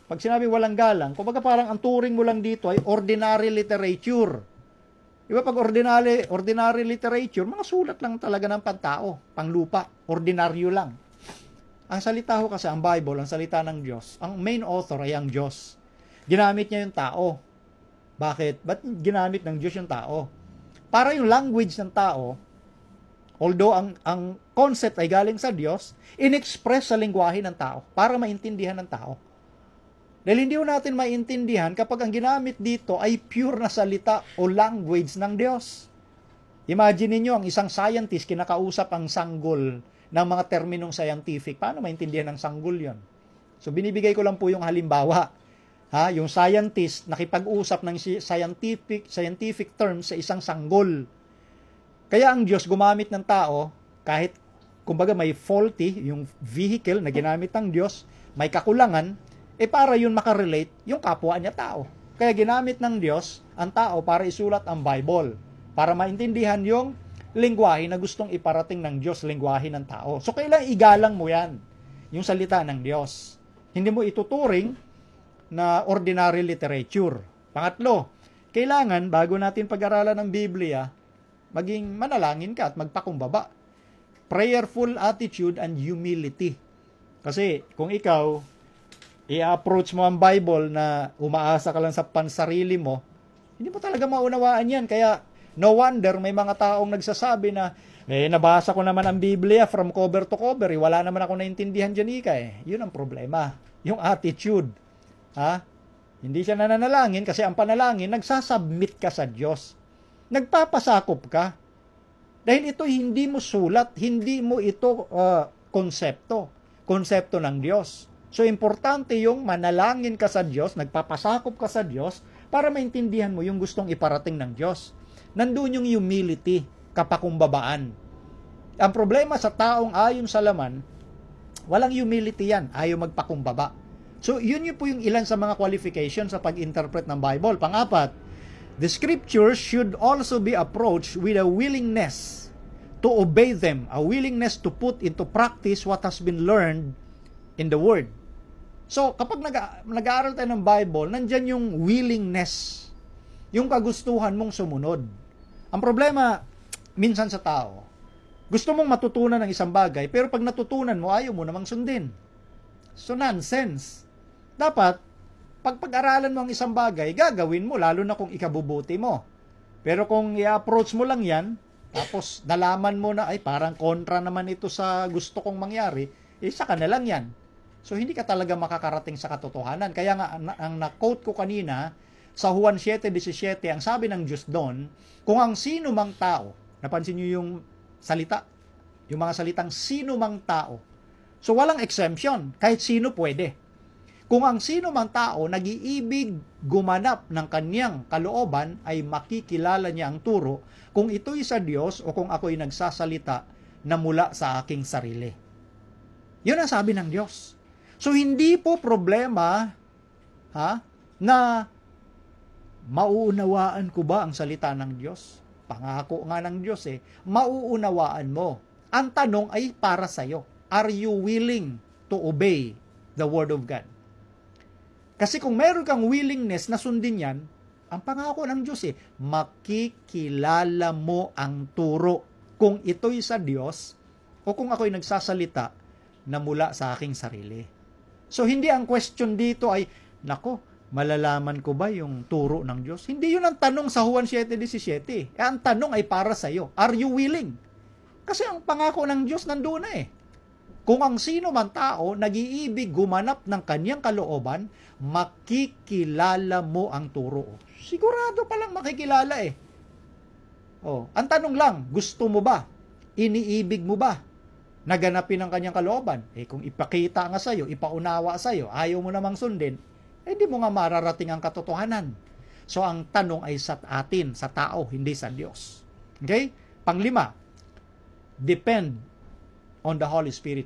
Pag sinabi walang galang, kumbaga parang ang turing mo lang dito ay ordinary literature. Iba pag ordinary literature, mga sulat lang talaga ng pantao, panglupa, ordinaryo lang. Ang salita ho kasi, ang Bible, ang salita ng Diyos, ang main author ay ang Diyos. Ginamit niya yung tao. Bakit? Ba't ginamit ng Diyos yung tao? Para yung language ng tao, although ang concept ay galing sa Diyos, in-express sa lengguwahe ng tao para maintindihan ng tao. Dahil hindi natin maintindihan kapag ang ginamit dito ay pure na salita o language ng Diyos. Imagine niyo ang isang scientist kinakausap ang sanggol ng mga terminong scientific. Paano maintindihan ng sanggol yon? So binibigay ko lang po yung halimbawa. Yung scientist nakipag-usap ng scientific terms sa isang sanggol. Kaya ang Diyos gumamit ng tao kahit kumbaga may faulty yung vehicle na ginamit ng Diyos, may kakulangan, para yun makarelate yung kapwa niya tao. Kaya ginamit ng Diyos ang tao para isulat ang Bible, para maintindihan yung lengguwahe na gustong iparating ng Diyos, lengguwahe ng tao. So kailangan igalang mo yan, yung salita ng Diyos. Hindi mo ituturing na ordinary literature. Pangatlo, kailangan bago natin pag-aralan ng Biblia, maging manalangin ka at magpakumbaba. Prayerful attitude and humility. Kasi kung ikaw i-approach mo ang Bible na umaasa ka lang sa pansarili mo, Hindi mo talaga maunawaan yan. Kaya, no wonder, may mga taong nagsasabi na, nabasa ko naman ang Biblia from cover to cover. Wala naman ako naintindihan dyan, Yun ang problema. Yung attitude. Hindi siya nananalangin kasi ang panalangin, nagsasubmit ka sa Diyos. Nagpapasakop ka. Dahil ito hindi mo sulat, hindi mo ito konsepto ng Diyos. So, importante yung manalangin ka sa Diyos, nagpapasakop ka sa Diyos, para maintindihan mo yung gustong iparating ng Diyos. Nandun yung humility, kapakumbabaan. Ang problema sa taong ayon sa laman, walang humility yan, ayaw magpakumbaba. So, yun po yung ilan sa mga qualifications sa pag-interpret ng Bible. Pang-apat, the scriptures should also be approached with a willingness to obey them, a willingness to put into practice what has been learned in the Word. So, kapag nag-aaral tayo ng Bible, nandyan yung willingness, yung kagustuhan mong sumunod. Ang problema, minsan sa tao, gusto mong matutunan ng isang bagay, pero pag natutunan mo, ayaw mo namang sundin. So, nonsense. Dapat, pag pag-aralan mo ang isang bagay, gagawin mo, lalo na kung ikabubuti mo. Pero kung i-approach mo lang yan, tapos nalaman mo na, ay parang kontra naman ito sa gusto kong mangyari, saka na lang yan. So, hindi ka talaga makakarating sa katotohanan. Kaya nga, ang na-quote ko kanina, sa Juan 7:17, ang sabi ng Diyos doon, kung ang sino mang tao, napansin niyo yung salita, yung mga salitang sino mang tao. So, walang exemption. Kahit sino pwede. Kung ang sino mang tao nag-iibig gumanap ng kanyang kalooban, ay makikilala niya ang turo kung ito'y sa Diyos o kung ako'y nagsasalita na mula sa aking sarili. Yun ang sabi ng Diyos. So, hindi po problema na mauunawaan ko ba ang salita ng Diyos? Pangako nga ng Diyos mauunawaan mo. Ang tanong ay para sa'yo. Are you willing to obey the Word of God? Kasi kung meron kang willingness na sundin yan, ang pangako ng Diyos makikilala mo ang turo kung ito'y sa Diyos o kung ako'y nagsasalita na mula sa aking sarili. So, hindi ang question dito ay, nako, malalaman ko ba yung turo ng Diyos? Hindi yun ang tanong sa Juan 7:17. Ang tanong ay para sa iyo. Are you willing? Kasi ang pangako ng Diyos nandun na Kung ang sino man tao nag-iibig gumanap ng kanyang kalooban, makikilala mo ang turo. Sigurado palang makikilala ang tanong lang, gusto mo ba? Iniibig mo ba? Naganapin ang kanyang kalooban? Kung ipakita nga sa'yo, ipaunawa sa'yo, ayaw mo namang sundin, hindi mo nga mararating ang katotohanan. So, ang tanong ay sa atin, sa tao, hindi sa Diyos. Okay? Panglima, depend on the Holy Spirit.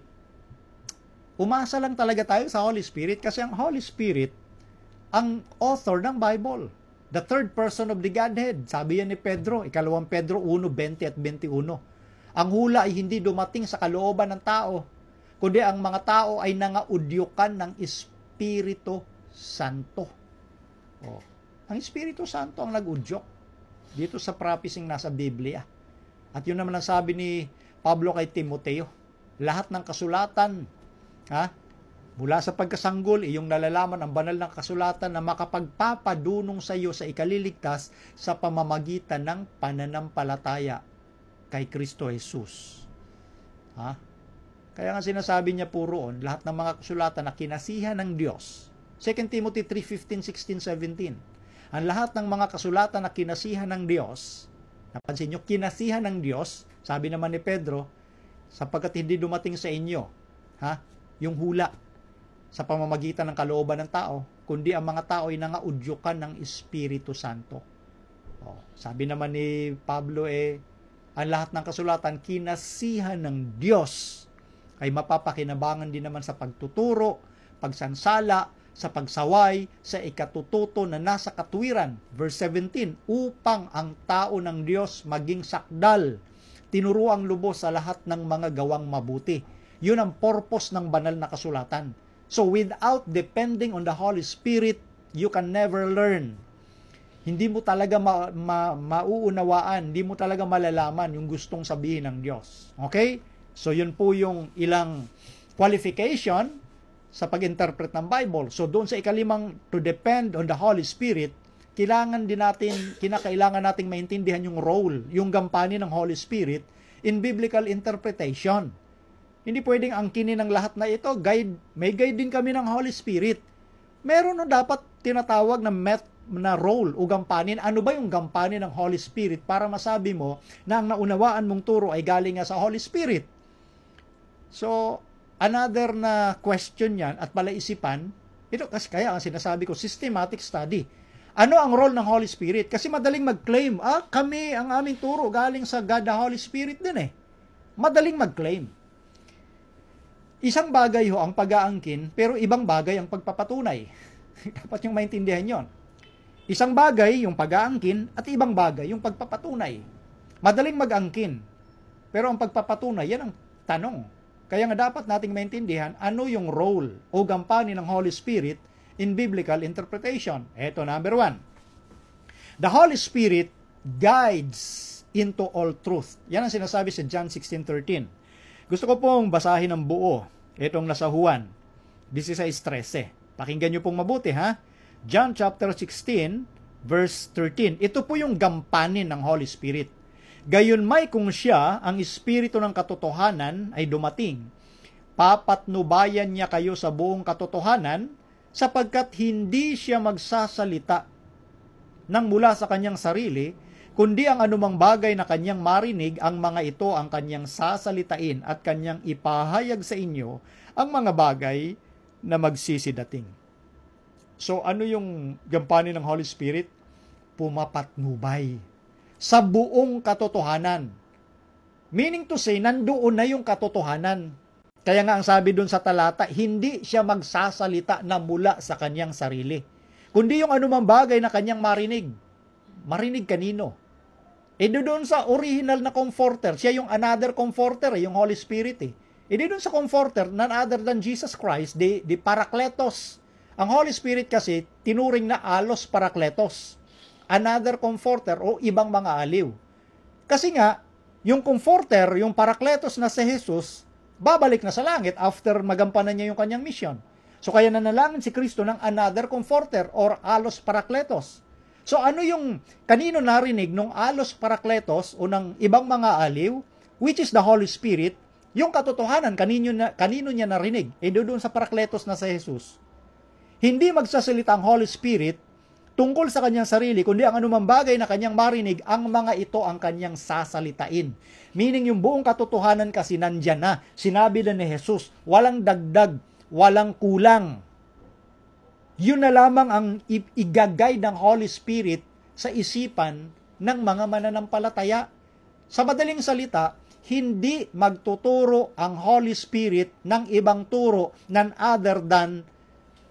Umasa lang talaga tayo sa Holy Spirit kasi ang Holy Spirit, ang author ng Bible. The third person of the Godhead. Sabi yan ni Pedro, 2 Pedro 1:20 at 21. Ang hula ay hindi dumating sa kalooban ng tao, kundi ang mga tao ay nangaudyukan ng Espiritu Santo. Ang Espiritu Santo ang nag-udyok dito sa prophecy nasa Biblia. At yun naman ang sabi ni Pablo kay Timoteo. Lahat ng kasulatan, mula sa pagkasanggol, iyong nalalaman ang banal ng kasulatan na makapagpapadunong sa iyo sa ikaliligtas sa pamamagitan ng pananampalataya kay Kristo Jesus. Kaya nga sinasabi niya po roon, lahat ng mga kasulatan na kinasihan ng Diyos. 2 Timothy 3:15, 16, 17. Ang lahat ng mga kasulatan na kinasihan ng Diyos, napansin niyo, kinasihan ng Diyos, sabi naman ni Pedro, sapagkat hindi dumating sa inyo, yung hula sa pamamagitan ng kalooban ng tao, kundi ang mga tao ay nangaudyukan ng Espiritu Santo. Sabi naman ni Pablo ang lahat ng kasulatan kinasihan ng Diyos ay mapapakinabangan din naman sa pagtuturo, pagsansala, sa pagsaway, sa ikatututo na nasa katwiran. Verse 17, upang ang tao ng Diyos maging sakdal, tinuruang lubos sa lahat ng mga gawang mabuti. Yun ang purpose ng banal na kasulatan. So without depending on the Holy Spirit, you can never learn. Hindi mo talaga mauunawaan, hindi mo talaga malalaman yung gustong sabihin ng Diyos. Okay? So, yun po yung ilang qualification sa pag-interpret ng Bible. So, doon sa ikalimang, to depend on the Holy Spirit, kinakailangan nating maintindihan yung role, yung gampanin ng Holy Spirit in biblical interpretation. Hindi pwedeng angkinin ng lahat na ito. May guide din kami ng Holy Spirit. Meron na dapat tinatawag na role o gampanin. Ano ba yung gampanin ng Holy Spirit para masabi mo na ang naunawaan mong turo ay galing nga sa Holy Spirit? So, another na question yan at palaisipan, ito kasi kaya ang sinasabi ko, systematic study. Ano ang role ng Holy Spirit? Kasi madaling mag-claim, kami, ang aming turo galing sa God the Holy Spirit din eh. Madaling mag-claim. Isang bagay ho ang pag-aangkin, pero ibang bagay ang pagpapatunay. Dapat yung maintindihan yon. Isang bagay yung pag-aangkin at ibang bagay yung pagpapatunay. Madaling mag-angkin, pero ang pagpapatunay, yan ang tanong. Kaya nga dapat nating maintindihan ano yung role o gampanin ng Holy Spirit in biblical interpretation. Ito, number 1. The Holy Spirit guides into all truth. Yan ang sinasabi sa John 16:13. Gusto ko pong basahin ng buo. Itong nasa Juan 16:13. Pakinggan nyo pong mabuti, ha? John chapter 16, verse 13. Ito po yung gampanin ng Holy Spirit. Gayunmay kung siya, ang Espiritu ng katotohanan, ay dumating, papatnubayan niya kayo sa buong katotohanan, sapagkat hindi siya magsasalita ng mula sa kanyang sarili, kundi ang anumang bagay na kanyang marinig, ang mga ito ang kanyang sasalitain at kanyang ipahayag sa inyo ang mga bagay na magsisidating. So, ano yung gampanin ng Holy Spirit? Pumapatnubay sa buong katotohanan. Meaning to say, nandoon na yung katotohanan. Kaya nga ang sabi dun sa talata, hindi siya magsasalita na mula sa kanyang sarili, kundi yung anumang bagay na kanyang marinig. Marinig kanino? Doon sa original na comforter, siya yung another comforter, yung Holy Spirit eh. Doon sa comforter, none other than Jesus Christ, the Parakletos. Ang Holy Spirit kasi, tinuring na alos Parakletos. Another comforter o ibang mga aliw. Kasi nga, yung comforter, yung Parakletos na si Jesus, babalik na sa langit after magampanan niya yung kanyang mission. So kaya nanalangin si Kristo ng another comforter or alos Parakletos. So ano yung kanino narinig nung alos Parakletos o ng ibang mga aliw, which is the Holy Spirit, yung katotohanan, kanino niya narinig? Doon sa Parakletos na sa Jesus. Hindi magsasalita ang Holy Spirit tungkol sa kanyang sarili, kundi ang anumang bagay na kanyang marinig, ang mga ito ang kanyang sasalitain. Meaning yung buong katotohanan kasi nandyan na. Sinabi na ni Jesus, walang dagdag, walang kulang. Yun na lamang ang igagay ng Holy Spirit sa isipan ng mga mananampalataya. Sa madaling salita, hindi magtuturo ang Holy Spirit ng ibang turo none other than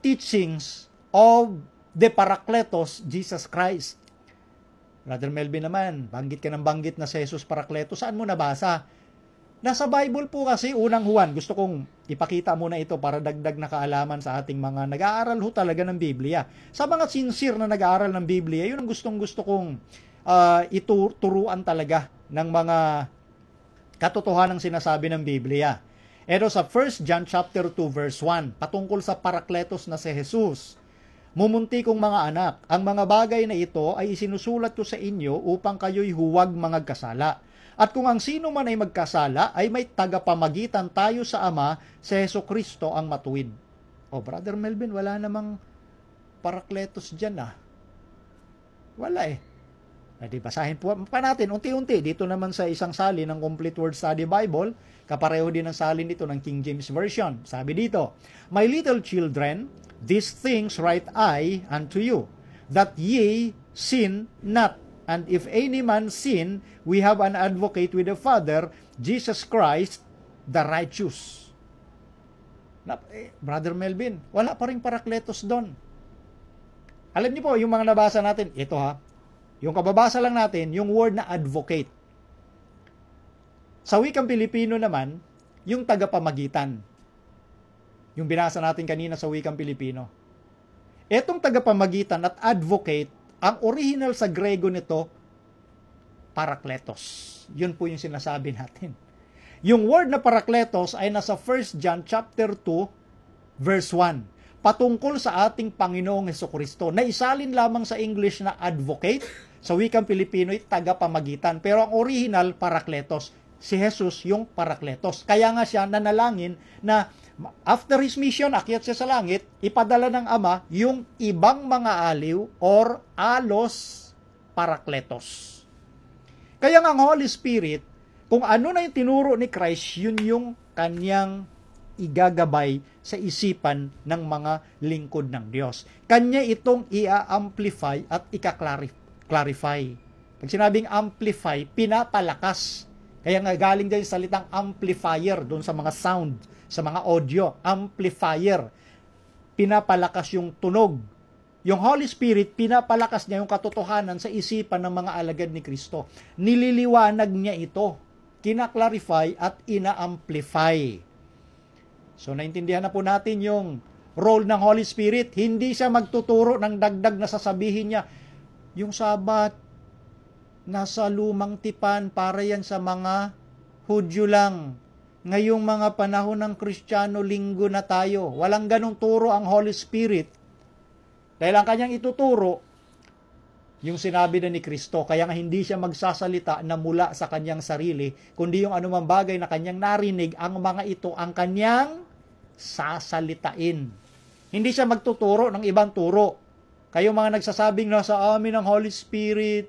teachings of the Parakletos, Jesus Christ. Brother Melvin naman, banggit ka ng banggit na si Jesus Parakletos. Saan mo nabasa? Nasa Bible po kasi, unang Juan. Gusto kong ipakita muna ito para dagdag na kaalaman sa ating mga nag-aaral ho talaga ng Biblia. Sa mga sincere na nag-aaral ng Biblia, yun ang gustong-gusto kong ituruan talaga ng mga katotohanan ng sinasabi ng Biblia. Ito sa 1 John chapter 2 verse 1, patungkol sa Parakletos na si Jesus. Mumunti kong mga anak, ang mga bagay na ito ay isinusulat ko sa inyo upang kayo'y huwag mangagkasala. At kung ang sino man ay magkasala, ay may tagapamagitan tayo sa Ama, si Jesucristo ang matuwid. Brother Melvin, wala namang Parakletos dyan Wala basahin po pa natin unti-unti. Dito naman sa isang salin ng Complete Word Study Bible, kapareho din ang salin dito ng King James Version. Sabi dito, My little children, these things write I unto you, that ye sin not. And if any man sin, we have an advocate with the Father, Jesus Christ, the righteous. Brother Melvin, wala pa rin Parakletos doon. Alam niyo po, yung mga nabasa natin, ito yung kababasa lang natin, yung word na advocate. Sa wikang Pilipino naman, yung tagapamagitan. Yung binasa natin kanina sa wikang Pilipino. Etong tagapamagitan at advocate, ang original sa Grego nito, Parakletos. Yun po yung sinasabi natin. Yung word na Parakletos ay nasa 1 John chapter 2, verse 1. patungkol sa ating Panginoong Hesukristo. Naisalin lamang sa English na advocate, sa wikang Pilipino ay tagapamagitan. Pero ang original, Parakletos. Si Jesus yung Parakletos. Kaya nga siya nanalangin na after his mission, akyat siya sa langit, ipadala ng Ama yung ibang mga aliw or alos Parakletos. Kaya nga ang Holy Spirit, kung ano na yung tinuro ni Christ, yun yung kanyang igagabay sa isipan ng mga lingkod ng Diyos. Kanya itong i-amplify at ika-clarify. Pag sinabing amplify, pinapalakas. Kaya nga galing dyan yung salitang amplifier doon sa mga sound, sa mga audio. Amplifier. Pinapalakas yung tunog. Yung Holy Spirit, pinapalakas niya yung katotohanan sa isipan ng mga alagad ni Kristo. Nililiwanag niya ito. Kina-clarify at ina-amplify. So, naintindihan na po natin yung role ng Holy Spirit. Hindi siya magtuturo ng dagdag na sasabihin niya, yung Sabat, nasa lumang tipan, para yan sa mga Hudyo lang. Ngayong mga panahon ng Kristiyano, linggo na tayo. Walang ganong turo ang Holy Spirit. Dahil ang kanyang ituturo, yung sinabi na ni Kristo, kaya nga hindi siya magsasalita na mula sa kanyang sarili, kundi yung anumang bagay na kanyang narinig, ang mga ito ang kanyang sasalitain. Hindi siya magtuturo ng ibang turo. Kayo mga nagsasabing nasa amin ang Holy Spirit,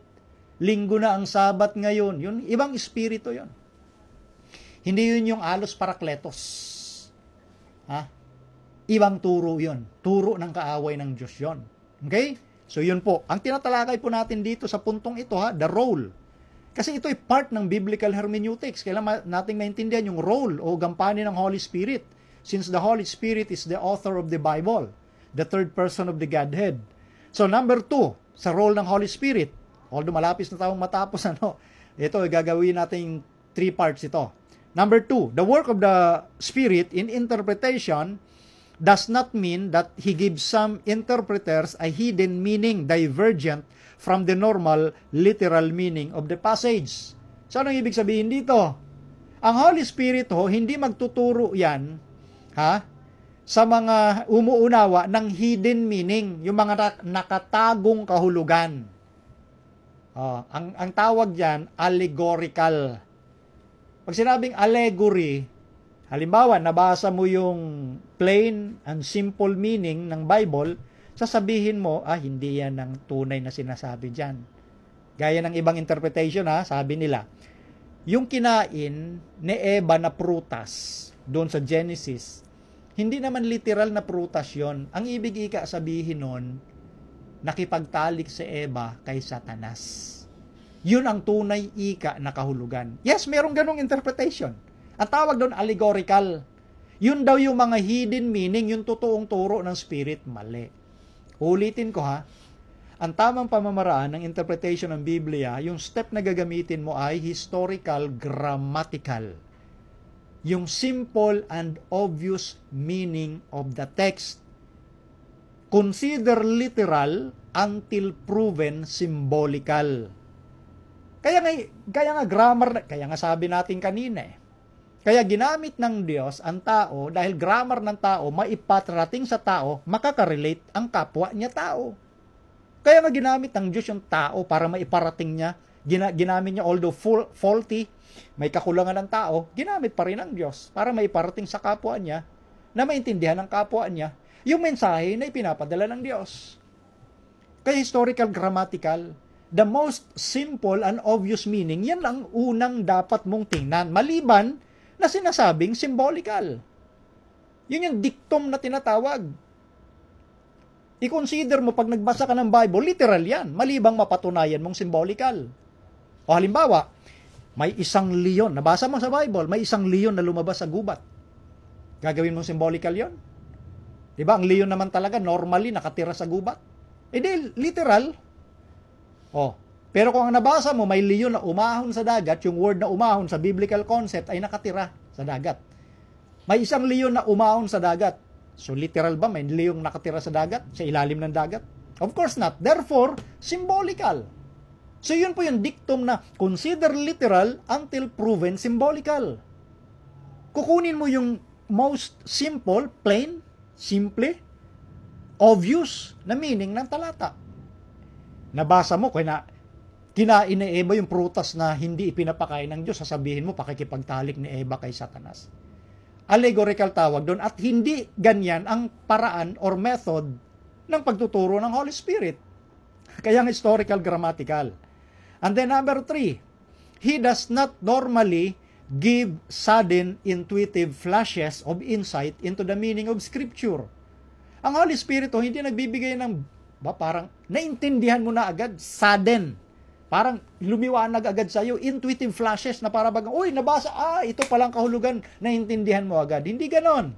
linggo na ang Sabat ngayon, yun, ibang espiritu yun. Hindi yun yung alos Parakletos. Ha? Ibang turo yun. Turo ng kaaway ng Diyos yun. Okay? So yun po, ang tinatalakay po natin dito sa puntong ito, the role. Kasi ito ay part ng biblical hermeneutics. Kailangan nating maintindihan yung role o gampanin ng Holy Spirit. Since the Holy Spirit is the author of the Bible, the third person of the Godhead. So number 2, sa role ng Holy Spirit, although malapis na tayong matapos, ito, gagawin natin 3 parts ito. Number 2, the work of the Spirit in interpretation does not mean that he gives some interpreters a hidden meaning divergent from the normal literal meaning of the passage. So, anong ibig sabihin dito? Ang Holy Spirit hindi magtuturo yan sa mga umuunawa ng hidden meaning, yung mga nakatagong kahulugan. Ang tawag dyan, allegorical. Pag sinabing allegory, halimbawa, nabasa mo yung plain and simple meaning ng Bible, sasabihin mo, hindi yan ang tunay na sinasabi dyan. Gaya ng ibang interpretation, sabi nila, yung kinain ni Eva na prutas, doon sa Genesis, hindi naman literal na prutas yon. Ang ibig sabihin nun, nakipagtalik si Eva kay Satanas. Yun ang tunay na kahulugan. Yes, merong ganong interpretation. Ang tawag doon, allegorical. Yun daw yung mga hidden meaning, yung totoong turo ng Spirit, mali. Ulitin ko ang tamang pamamaraan ng interpretation ng Biblia, yung step na gagamitin mo ay historical, grammatical. Yung simple and obvious meaning of the text. Consider literal until proven symbolical. Kaya nga grammar, kaya nga sabi natin kanina Kaya ginamit ng Diyos ang tao dahil grammar ng tao maipatrating sa tao, makaka-relate ang kapwa niya tao. Kaya nga ginamit ng Diyos yung tao para maiparating niya. Ginamit niya although faulty, may kakulangan ng tao, ginamit pa rin ng Diyos para maiparating sa kapwa niya na maintindihan ng kapwa niya yung mensahe na ipinapadala ng Diyos. Kaya historical, grammatical, the most simple and obvious meaning, yan lang unang dapat mong tingnan. Maliban na sinasabing symbolical. Yun yung dictum na tinatawag. I-consider mo pag nagbasa ka ng Bible, literal yan. Malibang mapatunayan mong symbolical. O halimbawa, may isang leon. Nabasa mo sa Bible, may isang leon na lumabas sa gubat. Gagawin mong symbolical yon? Diba? Ang leon naman talaga, normally, nakatira sa gubat. Literal. Pero kung ang nabasa mo, may leon na umahon sa dagat, yung word na umahon sa biblical concept ay nakatira sa dagat. May isang leon na umahon sa dagat. So literal ba? May leon nakatira sa dagat? Sa ilalim ng dagat? Of course not. Therefore, symbolical. So yun po yung dictum na consider literal until proven symbolical. Kukunin mo yung most simple, plain, simple, obvious na meaning ng talata. Nabasa mo, kinain ni Eva yung prutas na hindi ipinapakain ng Diyos, sasabihin mo, pakikipagtalik ni Eva kay Satanas. Allegorical tawag doon, at hindi ganyan ang paraan or method ng pagtuturo ng Holy Spirit. Kaya ang historical grammatical. And then number 3, He does not normally give sudden intuitive flashes of insight into the meaning of Scripture. Ang Holy Spirit hindi nagbibigay ng parang naintindihan mo na agad, sudden. Parang lumiwanag agad sa iyo, intuitive flashes na para bagang, uy, nabasa, ito palang kahulugan, naintindihan mo agad. Hindi ganon.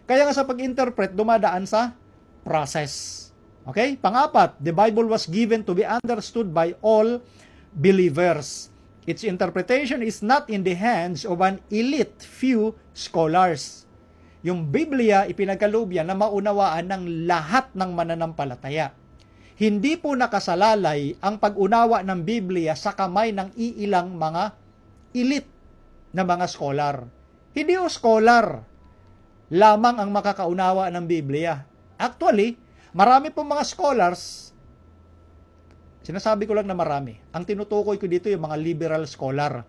Kaya nga sa pag-interpret, dumadaan sa process. Okay? Pang-apat, the Bible was given to be understood by all believers. Its interpretation is not in the hands of an elite few scholars. Yung Biblia, ipinagkaloob yan na maunawaan ng lahat ng mananampalataya. Hindi po nakasalalay ang pag-unawa ng Biblia sa kamay ng iilang mga elite na mga scholar. Hindi o scholar lamang ang makakaunawa ng Biblia. Actually, marami po mga scholars, sinasabi ko lang na marami. Ang tinutukoy ko dito yung mga liberal scholar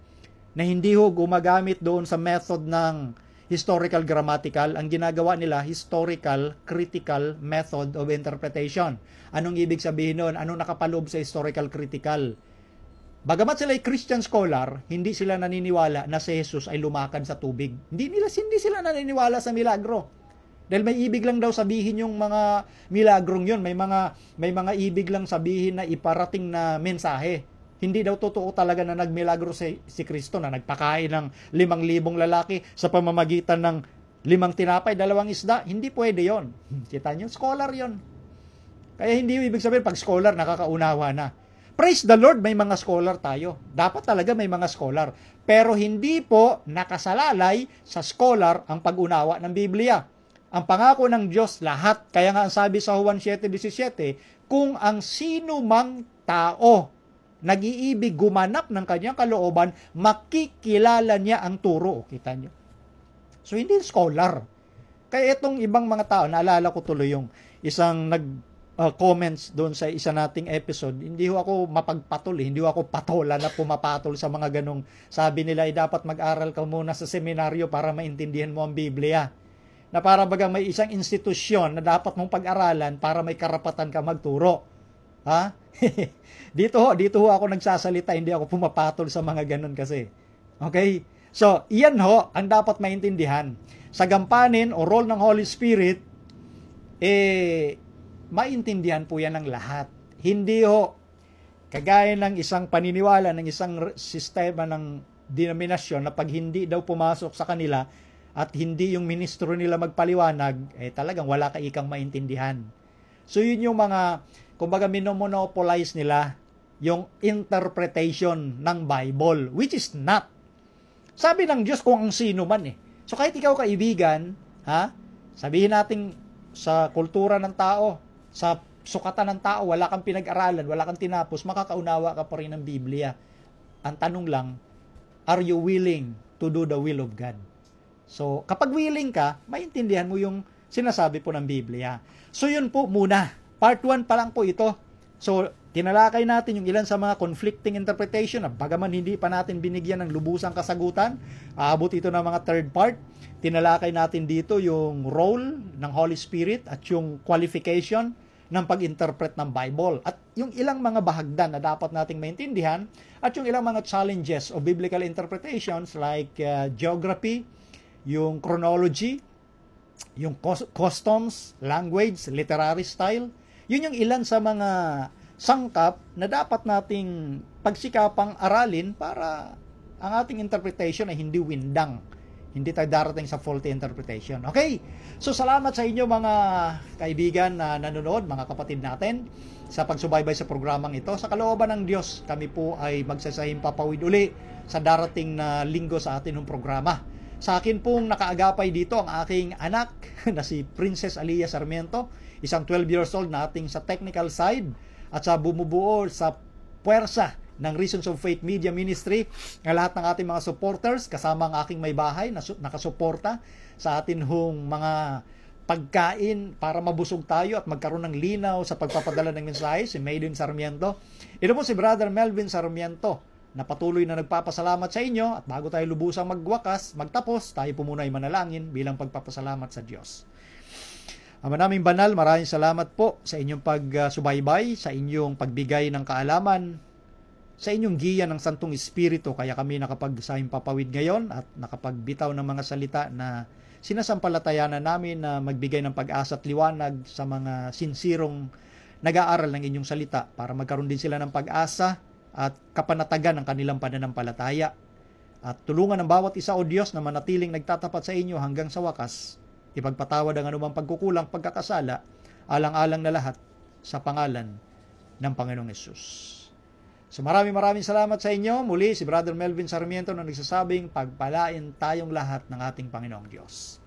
na hindi gumagamit doon sa method ng historical grammatical. Ang ginagawa nila, historical critical method of interpretation. Anong ibig sabihin nun? Anong nakapaloob sa historical critical? Bagamat sila ay Christian scholar, hindi sila naniniwala na si Jesus ay lumakad sa tubig. Hindi sila naniniwala sa milagro. Dahil may ibig lang daw sabihin yung mga milagrong yun. May mga ibig lang sabihin na iparating na mensahe. Hindi daw totoo talaga na nagmilagro si Kristo na nagpakain ng 5,000 lalaki sa pamamagitan ng 5 tinapay, 2 isda. Hindi pwede yon. Kita nyo? Scholar yon. Kaya hindi ibig sabihin pag scholar nakakaunawa na. Praise the Lord, may mga scholar tayo. Dapat talaga may mga scholar. Pero hindi po nakasalalay sa scholar ang pag-unawa ng Biblia. Ang pangako ng Diyos lahat. Kaya nga ang sabi sa Juan 7:17, kung ang sino mang tao nag-iibig gumanap ng kanyang kalooban, makikilala niya ang turo. Kita niyo? So, hindi scholar. Kaya itong ibang mga tao, naalala ko tuloy yung isang comments doon sa isa nating episode, hindi ako mapagpatol, hindi ako patola na pumapatol sa mga ganong sabi nila, dapat mag-aral ka muna sa seminaryo para maintindihan mo ang Biblia. Na para baga may isang institusyon na dapat mong pag-aralan para may karapatan ka magturo. Ha? Dito ako nagsasalita, hindi ako pumapatol sa mga ganun kasi. Okay? So, iyan ang dapat maintindihan. Sa gampanin o role ng Holy Spirit, maintindihan po yan ng lahat. Hindi kagaya ng isang paniniwala, ng isang sistema ng denominasyon na pag hindi daw pumasok sa kanila at hindi yung ministro nila magpaliwanag, talagang wala ka ikang maintindihan. So, yun yung mga kumbaga minomonopolize nila yung interpretation ng Bible, which is not. Sabi ng Diyos kung ang sino man So kahit ikaw kaibigan, sabihin natin sa kultura ng tao, sa sukatan ng tao, wala kang pinag-aralan, wala kang tinapos, makakaunawa ka pa rin ng Biblia. Ang tanong lang, are you willing to do the will of God? So kapag willing ka, maintindihan mo yung sinasabi po ng Biblia. So yun po muna. Part 1 pa lang po ito. So, tinalakay natin yung ilan sa mga conflicting interpretation na bagaman hindi pa natin binigyan ng lubusang kasagutan. Aabot ito ng mga third part. Tinalakay natin dito yung role ng Holy Spirit at yung qualification ng pag-interpret ng Bible. At yung ilang mga bahagdan na dapat nating maintindihan at yung ilang mga challenges of biblical interpretations like geography, yung chronology, yung customs, language, literary style. Yun yung ilan sa mga sangkap na dapat nating pagsikapang aralin para ang ating interpretation ay hindi windang. Hindi tayo darating sa faulty interpretation. Okay? So, salamat sa inyo mga kaibigan na nanonood, mga kapatid natin, sa pagsubaybay sa programang ito. Sa kalooban ng Diyos, kami po ay magsasahing papawid uli sa darating na linggo sa atin ng programa. Sa akin pong nakaagapay dito ang aking anak na si Princess Aliyah Sarmiento, isang 12 years old na ating sa technical side at sa bumubuo sa puwersa ng Reasons of Faith Media Ministry, ng lahat ng ating mga supporters, kasama ang aking may bahay na nakasuporta sa atin hong mga pagkain para mabusog tayo at magkaroon ng linaw sa pagpapadala ng mensahe, si Maiden Sarmiento. Ito po si Brother Melvin Sarmiento na patuloy na nagpapasalamat sa inyo, at bago tayo lubusang magtapos, tayo po muna ay manalangin bilang pagpapasalamat sa Diyos. Ama naming banal, maraming salamat po sa inyong pagsubaybay, sa inyong pagbigay ng kaalaman, sa inyong giya ng Santong Espiritu, kaya kami nakapagsahing papawid ngayon at nakapagbitaw ng mga salita na sinasampalatayanan namin na magbigay ng pag-asa at liwanag sa mga sinsirong nag-aaral ng inyong salita para magkaroon din sila ng pag-asa at kapanatagan ng kanilang pananampalataya. At tulungan ng bawat isa, O Diyos, na manatiling nagtatapat sa inyo hanggang sa wakas. Ipagpatawad ang anumang pagkukulang, pagkakasala, alang-alang na lahat sa pangalan ng Panginoong Hesus. So maraming salamat sa inyo. Muli si Brother Melvin Sarmiento na nagsasabing pagpalain tayong lahat ng ating Panginoong Diyos.